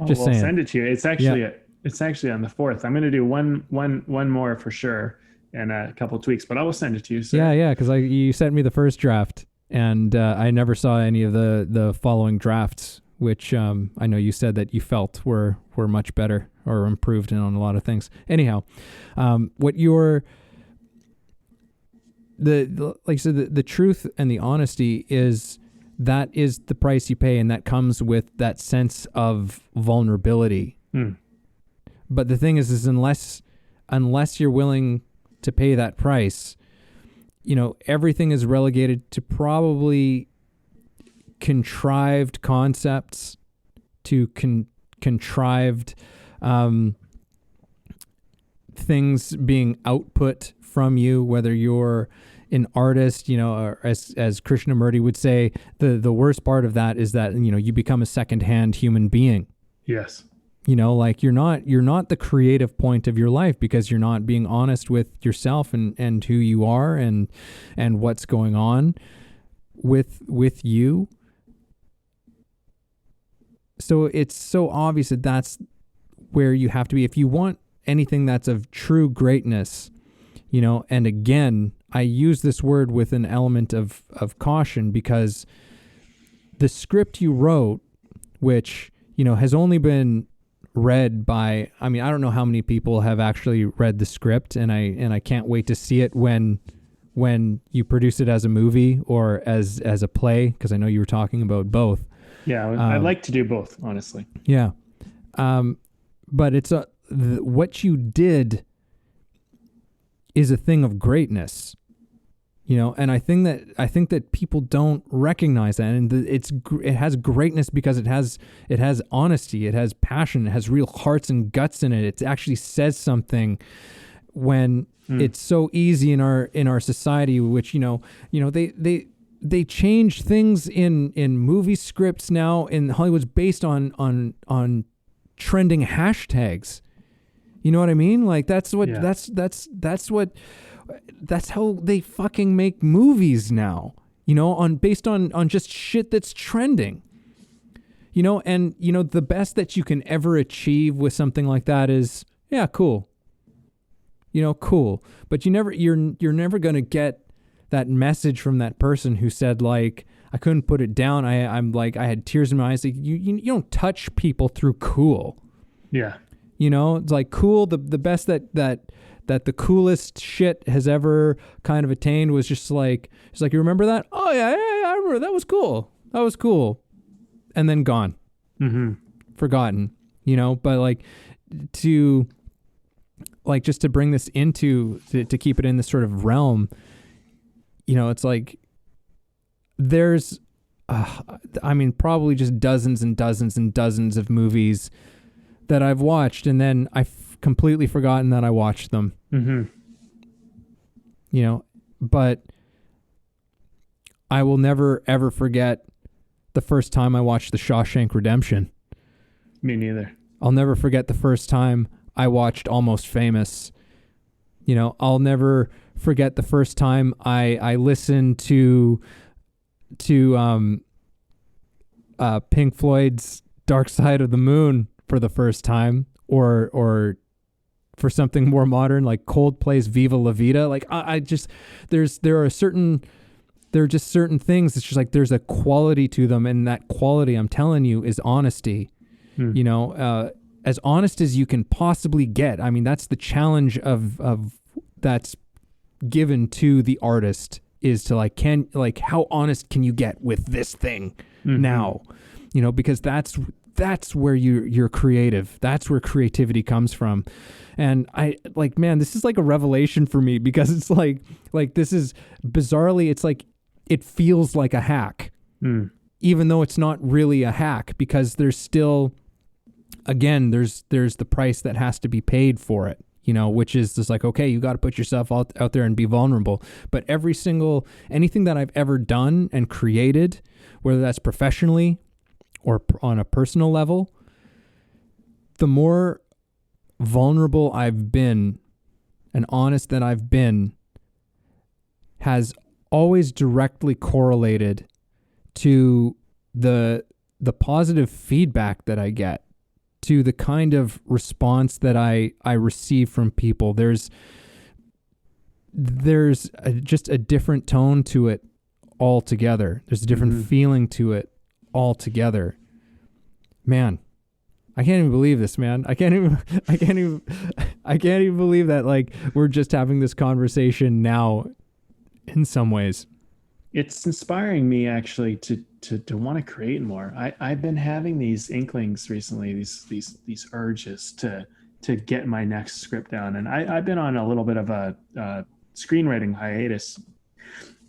A: Just saying.
D: I'll send it to you. It's actually it's actually on the 4th. I'm going to do one more for sure and a couple of tweaks, but I will send it to you. Sir.
A: Yeah. Cause you sent me the first draft and I never saw any of the following drafts, which I know you said that you felt were much better or improved on a lot of things. Anyhow, what your like I said, the truth and the honesty is the price you pay, and that comes with that sense of vulnerability. But the thing is unless you're willing to pay that price, you know, everything is relegated to probably contrived concepts, to contrived things being output from you, whether you're an artist, you know, or as Krishnamurti would say, the worst part of that is that, you know, you become a secondhand human being.
D: Yes.
A: You know, like you're not the creative point of your life, because you're not being honest with yourself and who you are and what's going on with you. So it's so obvious that that's where you have to be if you want anything that's of true greatness, you know. And again, I use this word with an element of caution, because the script you wrote, which, you know, has only been read by, I mean, I don't know how many people have actually read the script, and I can't wait to see it when you produce it as a movie or as a play, because I know you were talking about both.
D: Yeah, I'd like to do both, honestly.
A: Yeah. But it's what you did is a thing of greatness, you know, and I think that people don't recognize that, and it has greatness because it has honesty, it has passion, it has real hearts and guts in it. It actually says something when it's so easy in our society, which, you know, they change things in movie scripts now in Hollywood's based on trending hashtags. You know what I mean? Like that's how they fucking make movies now. You know, based on just shit that's trending. You know, and you know the best that you can ever achieve with something like that is, yeah, cool. You know, cool. But you're never gonna get that message from that person who said, like, I couldn't put it down. I'm like, I had tears in my eyes. Like, you don't touch people through cool.
D: Yeah.
A: You know, it's like cool. The best that the coolest shit has ever kind of attained was just like, it's like, you remember that? Oh yeah, I remember. That was cool. And then gone.
D: Mm-hmm.
A: Forgotten. You know, but like just to bring this into, to keep it in this sort of realm, you know, it's like there's, I mean, probably just dozens and dozens and dozens of movies that I've watched, and then I've completely forgotten that I watched them.
D: Mm-hmm.
A: You know, but I will never, ever forget the first time I watched The Shawshank Redemption.
D: Me neither.
A: I'll never forget the first time I watched Almost Famous. You know, I'll never forget the first time I listened to Pink Floyd's Dark Side of the Moon for the first time, or for something more modern like Coldplay's Viva La Vida. Like I just there are just certain things. It's just like there's a quality to them, and that quality, I'm telling you, is honesty. You know, as honest as you can possibly get. I mean, that's the challenge of that's given to the artist, is to how honest can you get with this thing now? You know, because that's where you're creative. That's where creativity comes from. And I like, man, this is like a revelation for me, because it's like this is bizarrely, it's like, it feels like a hack, even though it's not really a hack, because there's still, again, there's the price that has to be paid for it, you know, which is just like, okay, you got to put yourself out there and be vulnerable. But anything that I've ever done and created, whether that's professionally or on a personal level, the more vulnerable I've been and honest that I've been has always directly correlated to the positive feedback that I get, to the kind of response that I receive from people. There's just a different tone to it altogether. There's a different feeling to it altogether. Man, I can't even believe this, man. I can't even believe that, like, we're just having this conversation now in some ways.
D: It's inspiring me actually to want to create more. I've been having these inklings recently, these urges to to get my next script down. And I've been on a little bit of a screenwriting hiatus.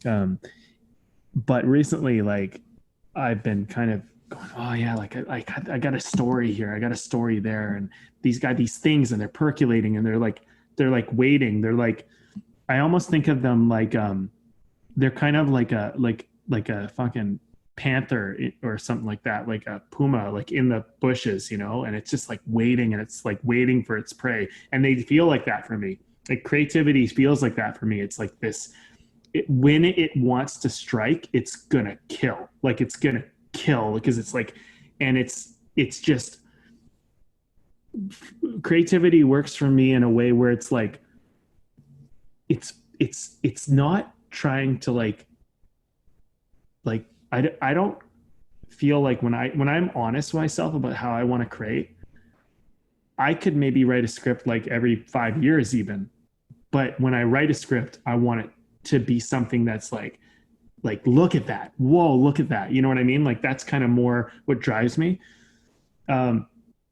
D: But recently, like, I've been kind of going, oh yeah, like I got a story here, I got a story there, and these got these things, and they're percolating, and they're like waiting. They're like, I almost think of them like they're kind of like a fucking panther or something like that, like a puma, like in the bushes, you know, and it's just like waiting, and it's like waiting for its prey. And they feel like that for me. Like creativity feels like that for me. It's like this, when it wants to strike, it's gonna kill. Like it's gonna kill because it's like, and it's just, creativity works for me in a way where it's like, it's not trying to like I don't feel like when I'm honest with myself about how I want to create, I could maybe write a script like every 5 years even. But when I write a script, I want it to be something that's like, look at that. Whoa, look at that. You know what I mean? Like that's kind of more what drives me. And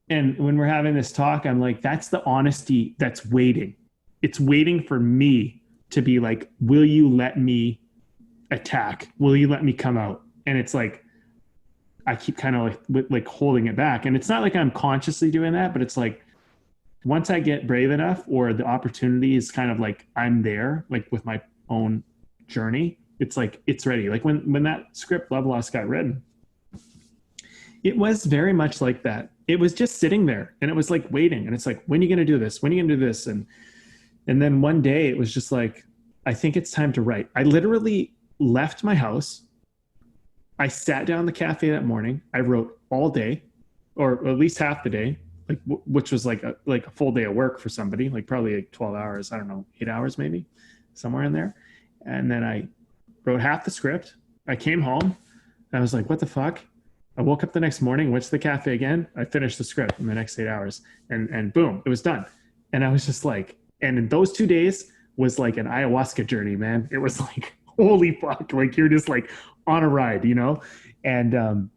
D: when we're having this talk, I'm like, that's the honesty that's waiting. It's waiting for me to be like, will you let me attack? Will you let me come out? And it's like, I keep kind of like holding it back. And it's not like I'm consciously doing that, but it's like, once I get brave enough, or the opportunity is kind of like, I'm there, like with my own journey, it's like, it's ready. Like when that script Love Lost got written, it was very much like that. It was just sitting there, and it was like waiting. And it's like, when are you going to do this? When are you going to do this? And then one day it was just like, I think it's time to write. I literally left my house. I sat down in the cafe that morning. I wrote all day, or at least half the day, like which was like a full day of work for somebody, like probably like 12 hours, I don't know, 8 hours maybe, somewhere in there. And then I wrote half the script. I came home and I was like, what the fuck? I woke up the next morning, went to the cafe again. I finished the script in the next 8 hours, and boom, it was done. And I was just like, and in those 2 days was like an ayahuasca journey, man. It was like, holy fuck, like you're just like on a ride, you know? And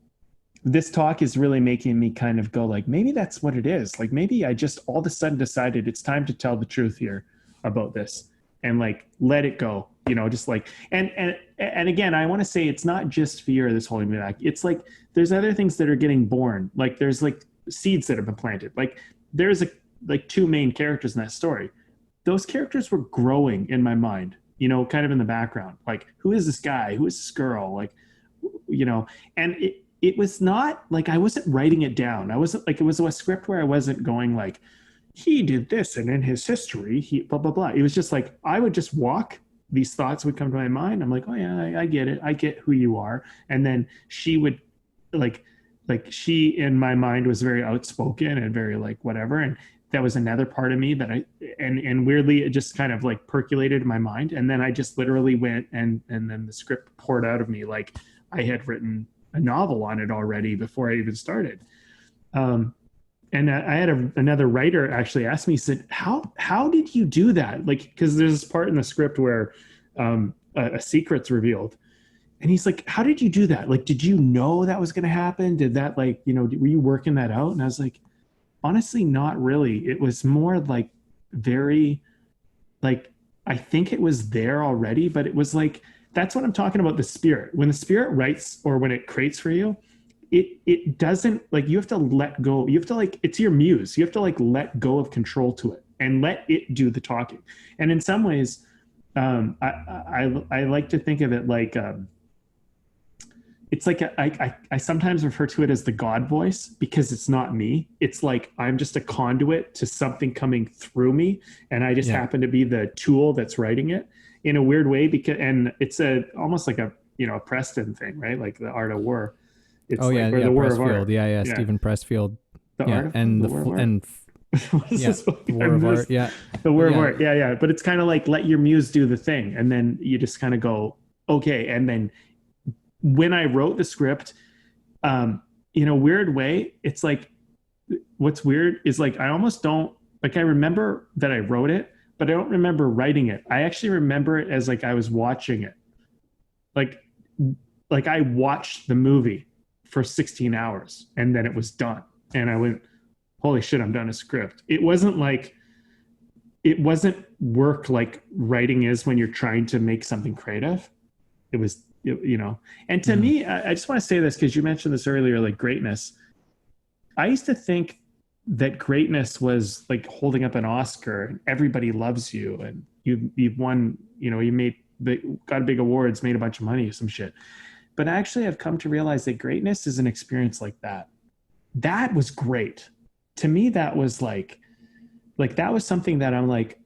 D: this talk is really making me kind of go like, maybe that's what it is. Like maybe I just all of a sudden decided it's time to tell the truth here about this, and like let it go, you know, just like, and again, I want to say it's not just fear that's holding me back. It's like there's other things that are getting born. Like there's like seeds that have been planted. Like there's like two main characters in that story. Those characters were growing in my mind, you know, kind of in the background. Like, who is this guy? Who is this girl? Like, you know, and it was not like I wasn't writing it down. I wasn't like, it was a script where I wasn't going like, he did this, and in his history, he blah, blah, blah. It was just like, I would just walk. These thoughts would come to my mind. I'm like, oh yeah, I get it. I get who you are. And then she would like she in my mind was very outspoken and very like whatever. And that was another part of me that and weirdly, it just kind of like percolated in my mind. And then I just literally went and then the script poured out of me. Like I had written a novel on it already before I even started. And I had another writer actually ask me, he said, how did you do that? Like, because there's this part in the script where a secret's revealed. And he's like, how did you do that? Like, did you know that was going to happen? Did that like, you know, were you working that out? And I was like, honestly, not really. It was more like very, like, I think it was there already, but it was like, that's what I'm talking about, the spirit. When the spirit writes or when it creates for you, it doesn't, like, you have to let go. You have to like, it's your muse. You have to like let go of control to it and let it do the talking. And in some ways, I like to think of it like, it's like I sometimes refer to it as the God voice, because it's not me. It's like I'm just a conduit to something coming through me, and I just happen to be the tool that's writing it in a weird way. Because and it's almost like a a Preston thing, right? Like the Art of War. It's
A: the War of Art. Yeah, Stephen Pressfield.
D: The Art of
A: and
D: the War of Art.
A: And the War of Art. Yeah,
D: the War of Art. Yeah. But it's kind of like let your muse do the thing, and then you just kind of go okay, and then. When I wrote the script, in a weird way, it's like, what's weird is like, I almost don't, like, I remember that I wrote it, but I don't remember writing it. I actually remember it as like, I was watching it. Like I watched the movie for 16 hours and then it was done. And I went, holy shit, I'm done a script. It wasn't work like writing is when you're trying to make something creative. It was, and to me, I just want to say this because you mentioned this earlier, like greatness. I used to think that greatness was like holding up an Oscar and everybody loves you and you've won, you got big awards, made a bunch of money or some shit. But actually I've come to realize that greatness is an experience like that. That was great. To me, that was like that was something that I'm like,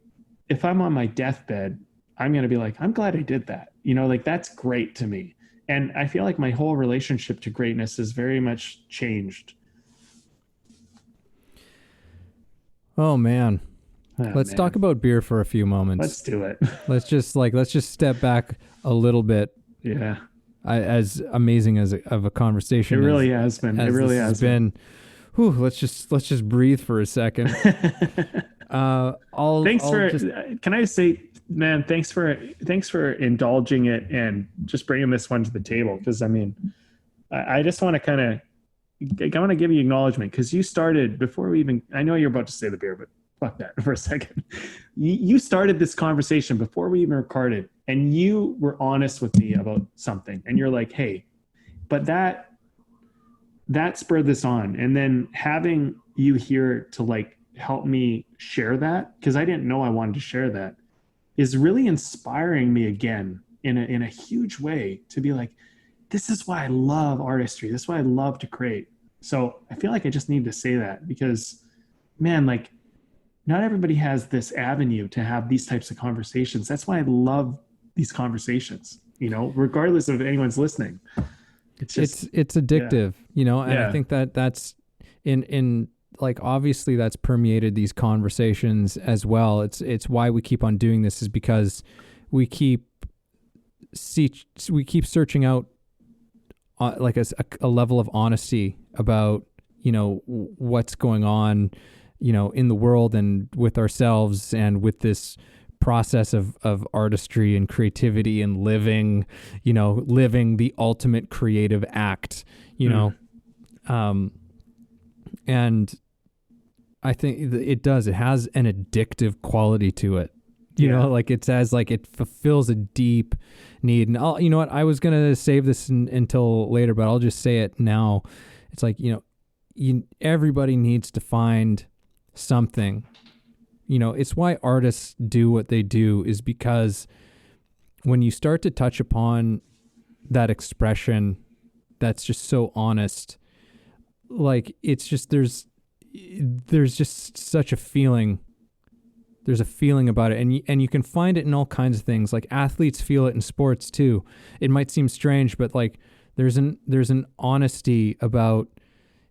D: if I'm on my deathbed, I'm going to be like, I'm glad I did that. Like that's great to me. And I feel like my whole relationship to greatness has very much changed.
A: Oh man. Let's talk about beer for a few moments.
D: Let's do it.
A: let's just step back a little bit.
D: Yeah.
A: As amazing of a conversation.
D: It really has been. It really has been.
A: Whew, let's just breathe for a second.
D: Can I say, man, thanks for indulging it and just bringing this one to the table. Because I just want to give you acknowledgement because you started before we even. I know you're about to say the beer, but fuck that for a second. You started this conversation before we even recorded, and you were honest with me about something, and you're like, "Hey," but that spurred this on, and then having you here to like help me share that, because I didn't know I wanted to share that, is really inspiring me again in a huge way to be like, this is why I love artistry. This is why I love to create. So I feel like I just need to say that because, man, like not everybody has this avenue to have these types of conversations. That's why I love these conversations, regardless of anyone's listening. It's just,
A: it's addictive, and I think that's in like, obviously that's permeated these conversations as well. It's why we keep on doing this, is because we keep searching out like a level of honesty about, what's going on, in the world and with ourselves and with this process of artistry and creativity and living the ultimate creative act, and I think it has an addictive quality to it, like it says, like it fulfills a deep need. And I was going to save this until later, but I'll just say it now. It's like, everybody needs to find something. It's why artists do what they do, is because when you start to touch upon that expression that's just so honest, like it's just, there's just such a feeling. There's a feeling about it, and you can find it in all kinds of things. Like athletes feel it in sports too. It might seem strange, but like there's an honesty about,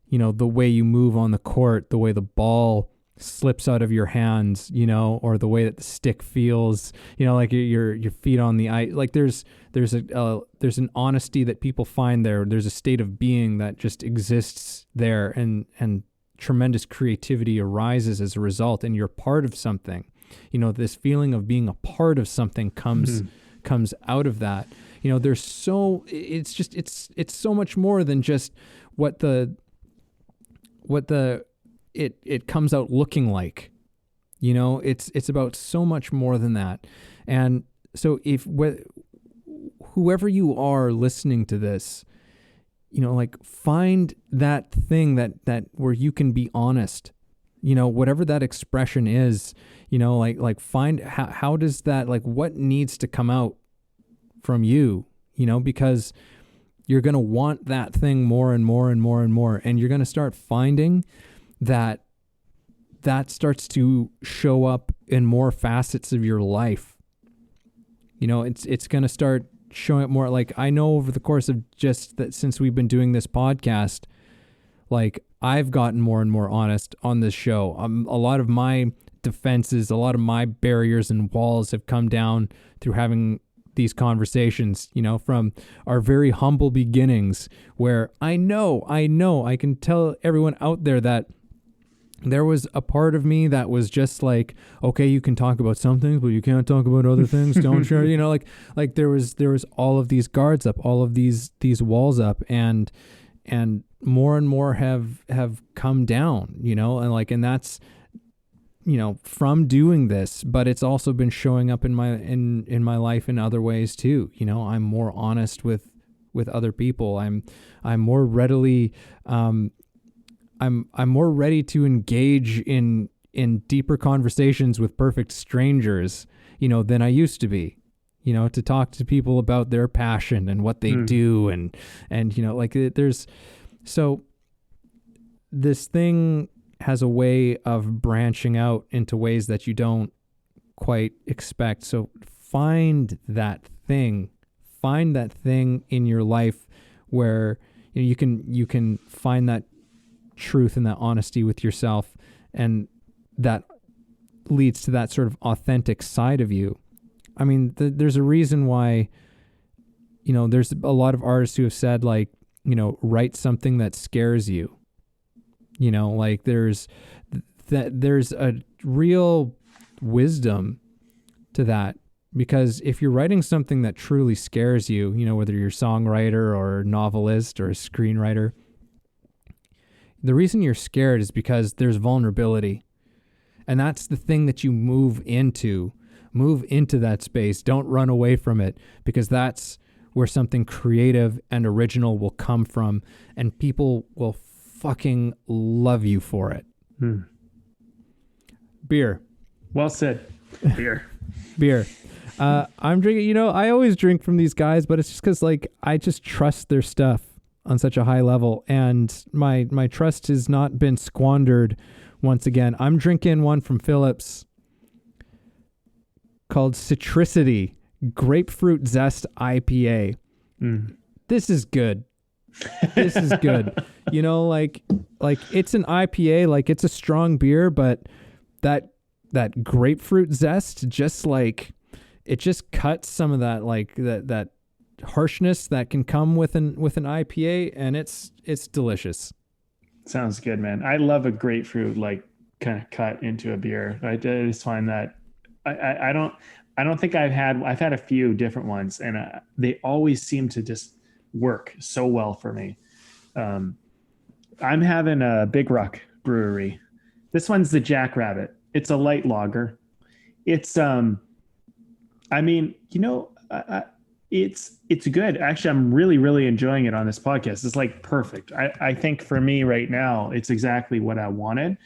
A: the way you move on the court, the way the ball slips out of your hands, or the way that the stick feels, like your feet on the ice. Like there's an honesty that people find there. There's a state of being that just exists there, and tremendous creativity arises as a result, and you're part of something. This feeling of being a part of something comes out of that. It's so much more than just what it comes out looking like. It's about so much more than that. And so whoever you are listening to this, like find that thing that where you can be honest, whatever that expression is, like find how does that, like what needs to come out from you, because you're going to want that thing more and more and more and more. And you're going to start finding that starts to show up in more facets of your life. It's going to start showing up more. Like I know over the course of just that, since we've been doing this podcast, like I've gotten more and more honest on this show. A lot of my defenses, a lot of my barriers and walls have come down through having these conversations, from our very humble beginnings, where I know I can tell everyone out there that there was a part of me that was just like, okay, you can talk about some things, but you can't talk about other things. Don't share, like there was all of these guards up, all of these walls up. And and more have come down, and that's, from doing this, but it's also been showing up in my life in other ways too. I'm more honest with other people. I'm more readily, I'm more ready to engage in deeper conversations with perfect strangers, than I used to be, to talk to people about their passion and what they do. And, so this thing has a way of branching out into ways that you don't quite expect. So find that thing in your life where you can find that truth and that honesty with yourself, and that leads to that sort of authentic side of you. I mean, there's a reason why, there's a lot of artists who have said, like, write something that scares you. There's a real wisdom to that, because if you're writing something that truly scares you, whether you're a songwriter or a novelist or a screenwriter, the reason you're scared is because there's vulnerability. And that's the thing that you move into that space. Don't run away from it, because that's where something creative and original will come from, and people will fucking love you for it. Beer.
D: Well said.
A: Beer. I'm drinking, I always drink from these guys, but it's just because, like, I just trust their stuff on such a high level, and my trust has not been squandered once again. I'm drinking one from Phillips called Citricity Grapefruit Zest IPA. This is good. This is good. Like it's an IPA, like it's a strong beer, but that grapefruit zest just, like, it just cuts some of that, like that harshness that can come with an IPA, and it's delicious.
D: Sounds good, man. I love a grapefruit, like, kind of cut into a beer. I just find that I don't think I've had a few different ones, and they always seem to just work so well for me. I'm having a Big Rock Brewery. This one's the Jackrabbit. It's a light lager. It's it's good. Actually, I'm really, really enjoying it on this podcast. It's like perfect. I think for me right now, it's exactly what I wanted.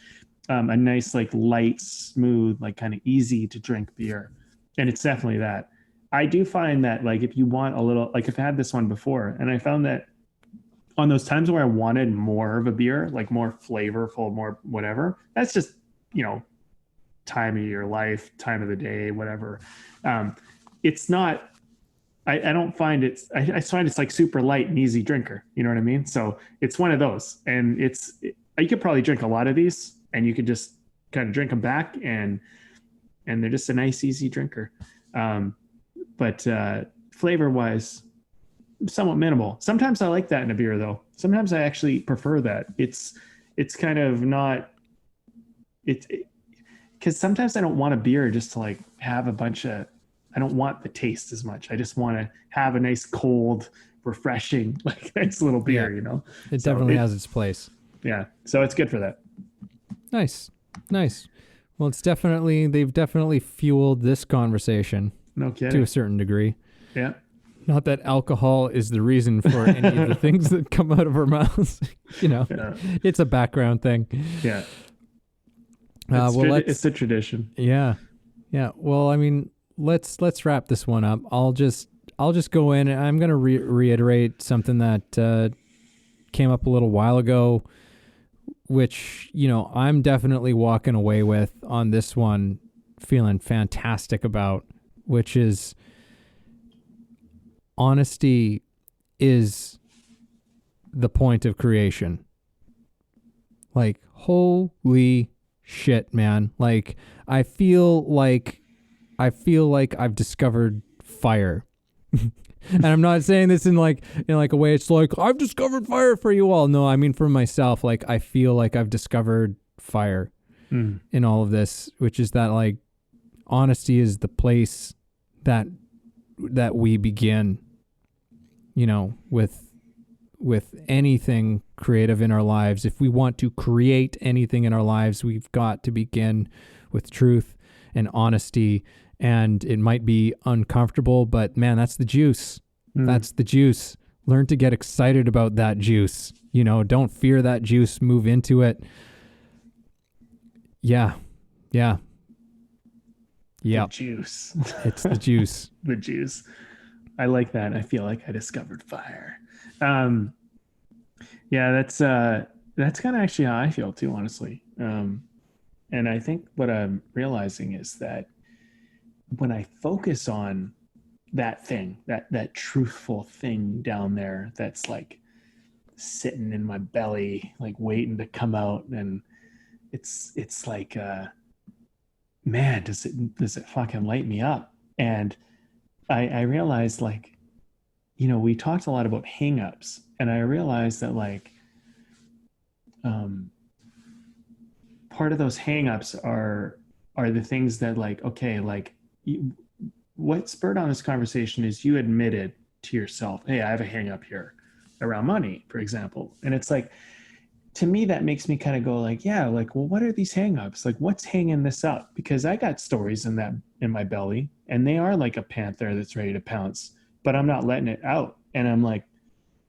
D: A nice, like, light, smooth, like, kind of easy to drink beer. And it's definitely that. I do find that, like, if you want a little, like, I've had this one before, and I found that on those times where I wanted more of a beer, like more flavorful, more whatever, that's just, time of your life, time of the day, whatever. It's not, I don't find I find it's like super light and easy drinker. You know what I mean? So it's one of those, and you could probably drink a lot of these, and you could just kind of drink them back, and they're just a nice, easy drinker. But flavor wise, somewhat minimal. Sometimes I like that in a beer, though. Sometimes I actually prefer that. It's kind of not, because sometimes I don't want a beer just to, like, have a bunch of, I don't want the taste as much. I just want to have a nice, cold, refreshing, like, nice little beer,
A: It definitely has its place.
D: Yeah. So it's good for that.
A: Nice. Well, they've definitely fueled this conversation.
D: No kidding.
A: To a certain degree.
D: Yeah.
A: Not that alcohol is the reason for any of the things that come out of our mouths. It's a background thing.
D: Yeah. It's a tradition.
A: Yeah. Well, I mean, let's wrap this one up. I'll just go in, and I'm going to reiterate something that came up a little while ago, which, I'm definitely walking away with on this one, feeling fantastic about, which is honesty is the point of creation. Like, holy shit, man. Like, I feel like I've discovered fire. And I'm not saying this in like a way it's like, I've discovered fire for you all. No, I mean for myself, like, I feel like I've discovered fire in all of this, which is that, like, honesty is the place that we begin, with with anything creative in our lives. If we want to create anything in our lives, we've got to begin with truth and honesty. And it might be uncomfortable, but man, that's the juice. That's the juice. Learn to get excited about that juice. Don't fear that juice. Move into it. Yeah.
D: The juice.
A: It's the juice.
D: The juice. I like that. I feel like I discovered fire. That's kind of actually how I feel too, honestly. And I think what I'm realizing is that when I focus on that thing, that truthful thing down there, that's like sitting in my belly, like waiting to come out, and it's like, man, does it fucking light me up? And I realized, like, we talked a lot about hangups, and I realized that, like, part of those hangups are the things that, like, okay, like, what spurred on this conversation is you admitted to yourself, hey, I have a hang up here around money, for example. And it's like, to me, that makes me kind of go like, yeah, like, well, what are these hang-ups? Like, what's hanging this up? Because I got stories in my belly, and they are like a panther that's ready to pounce, but I'm not letting it out. And I'm like,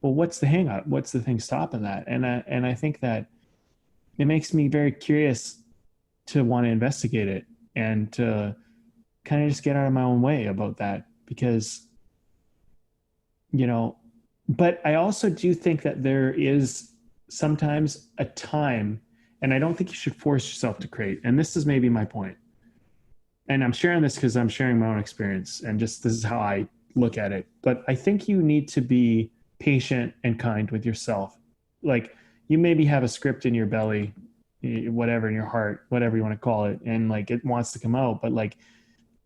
D: well, what's the hang-up? What's the thing stopping that? And I think that it makes me very curious to want to investigate it and to kind of just get out of my own way about that, because, but I also do think that there is sometimes a time, and I don't think you should force yourself to create. And this is maybe my point. And I'm sharing this because I'm sharing my own experience, and just this is how I look at it. But I think you need to be patient and kind with yourself. Like, you maybe have a script in your belly, whatever, in your heart, whatever you want to call it, and like it wants to come out, but like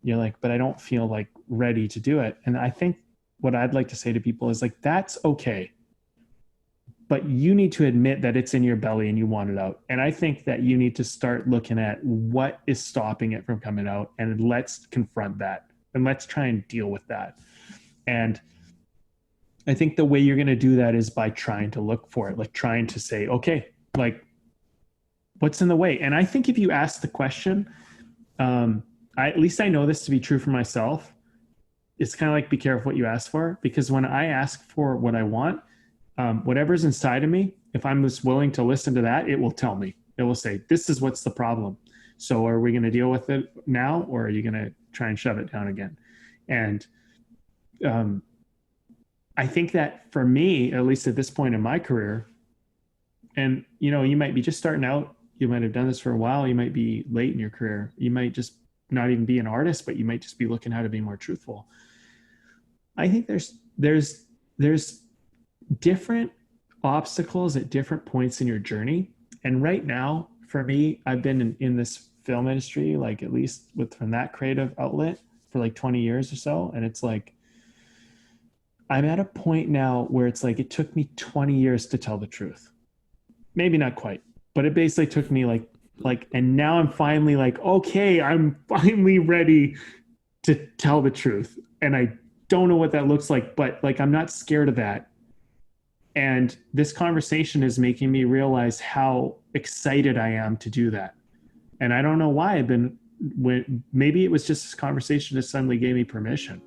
D: you're like, but I don't feel like ready to do it. And I think what I'd like to say to people is like, that's okay, but you need to admit that it's in your belly and you want it out. And I think that you need to start looking at what is stopping it from coming out, and let's confront that, and let's try and deal with that. And I think the way you're going to do that is by trying to look for it, like trying to say, okay, like, what's in the way? And I think if you ask the question, at least I know this to be true for myself. It's kind of like, be careful what you ask for, because when I ask for what I want, whatever's inside of me, if I'm just willing to listen to that, it will tell me. It will say, this is what's the problem. So are we going to deal with it now, or are you going to try and shove it down again? And I think that for me, at least at this point in my career, and you might be just starting out, you might have done this for a while, you might be late in your career, you might just not even be an artist, but you might just be looking how to be more truthful. I think there's different obstacles at different points in your journey. And right now, for me, I've been in this film industry, like at least from that creative outlet, for like 20 years or so. And it's like, I'm at a point now where it's like, it took me 20 years to tell the truth. Maybe not quite, but it basically took me like, and now I'm finally like, okay, I'm finally ready to tell the truth. And I don't know what that looks like, but like, I'm not scared of that. And this conversation is making me realize how excited I am to do that. And I don't know why maybe it was just this conversation that suddenly gave me permission,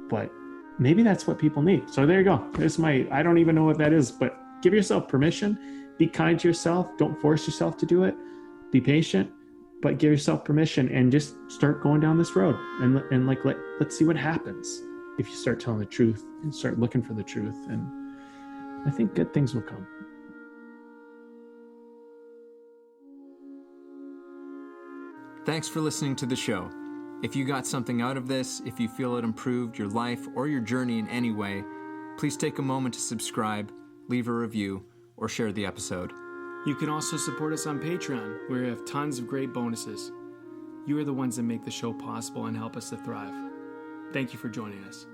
D: but maybe that's what people need. So there you go. I don't even know what that is, but give yourself permission, be kind to yourself. Don't force yourself to do it. Be patient, but give yourself permission and just start going down this road, and like, let's see what happens if you start telling the truth and start looking for the truth. And I think good things will come.
C: Thanks for listening to the show. If you got something out of this, if you feel it improved your life or your journey in any way, please take a moment to subscribe, leave a review, or share the episode.
B: You can also support us on Patreon, where we have tons of great bonuses. You are the ones that make the show possible and help us to thrive. Thank you for joining us.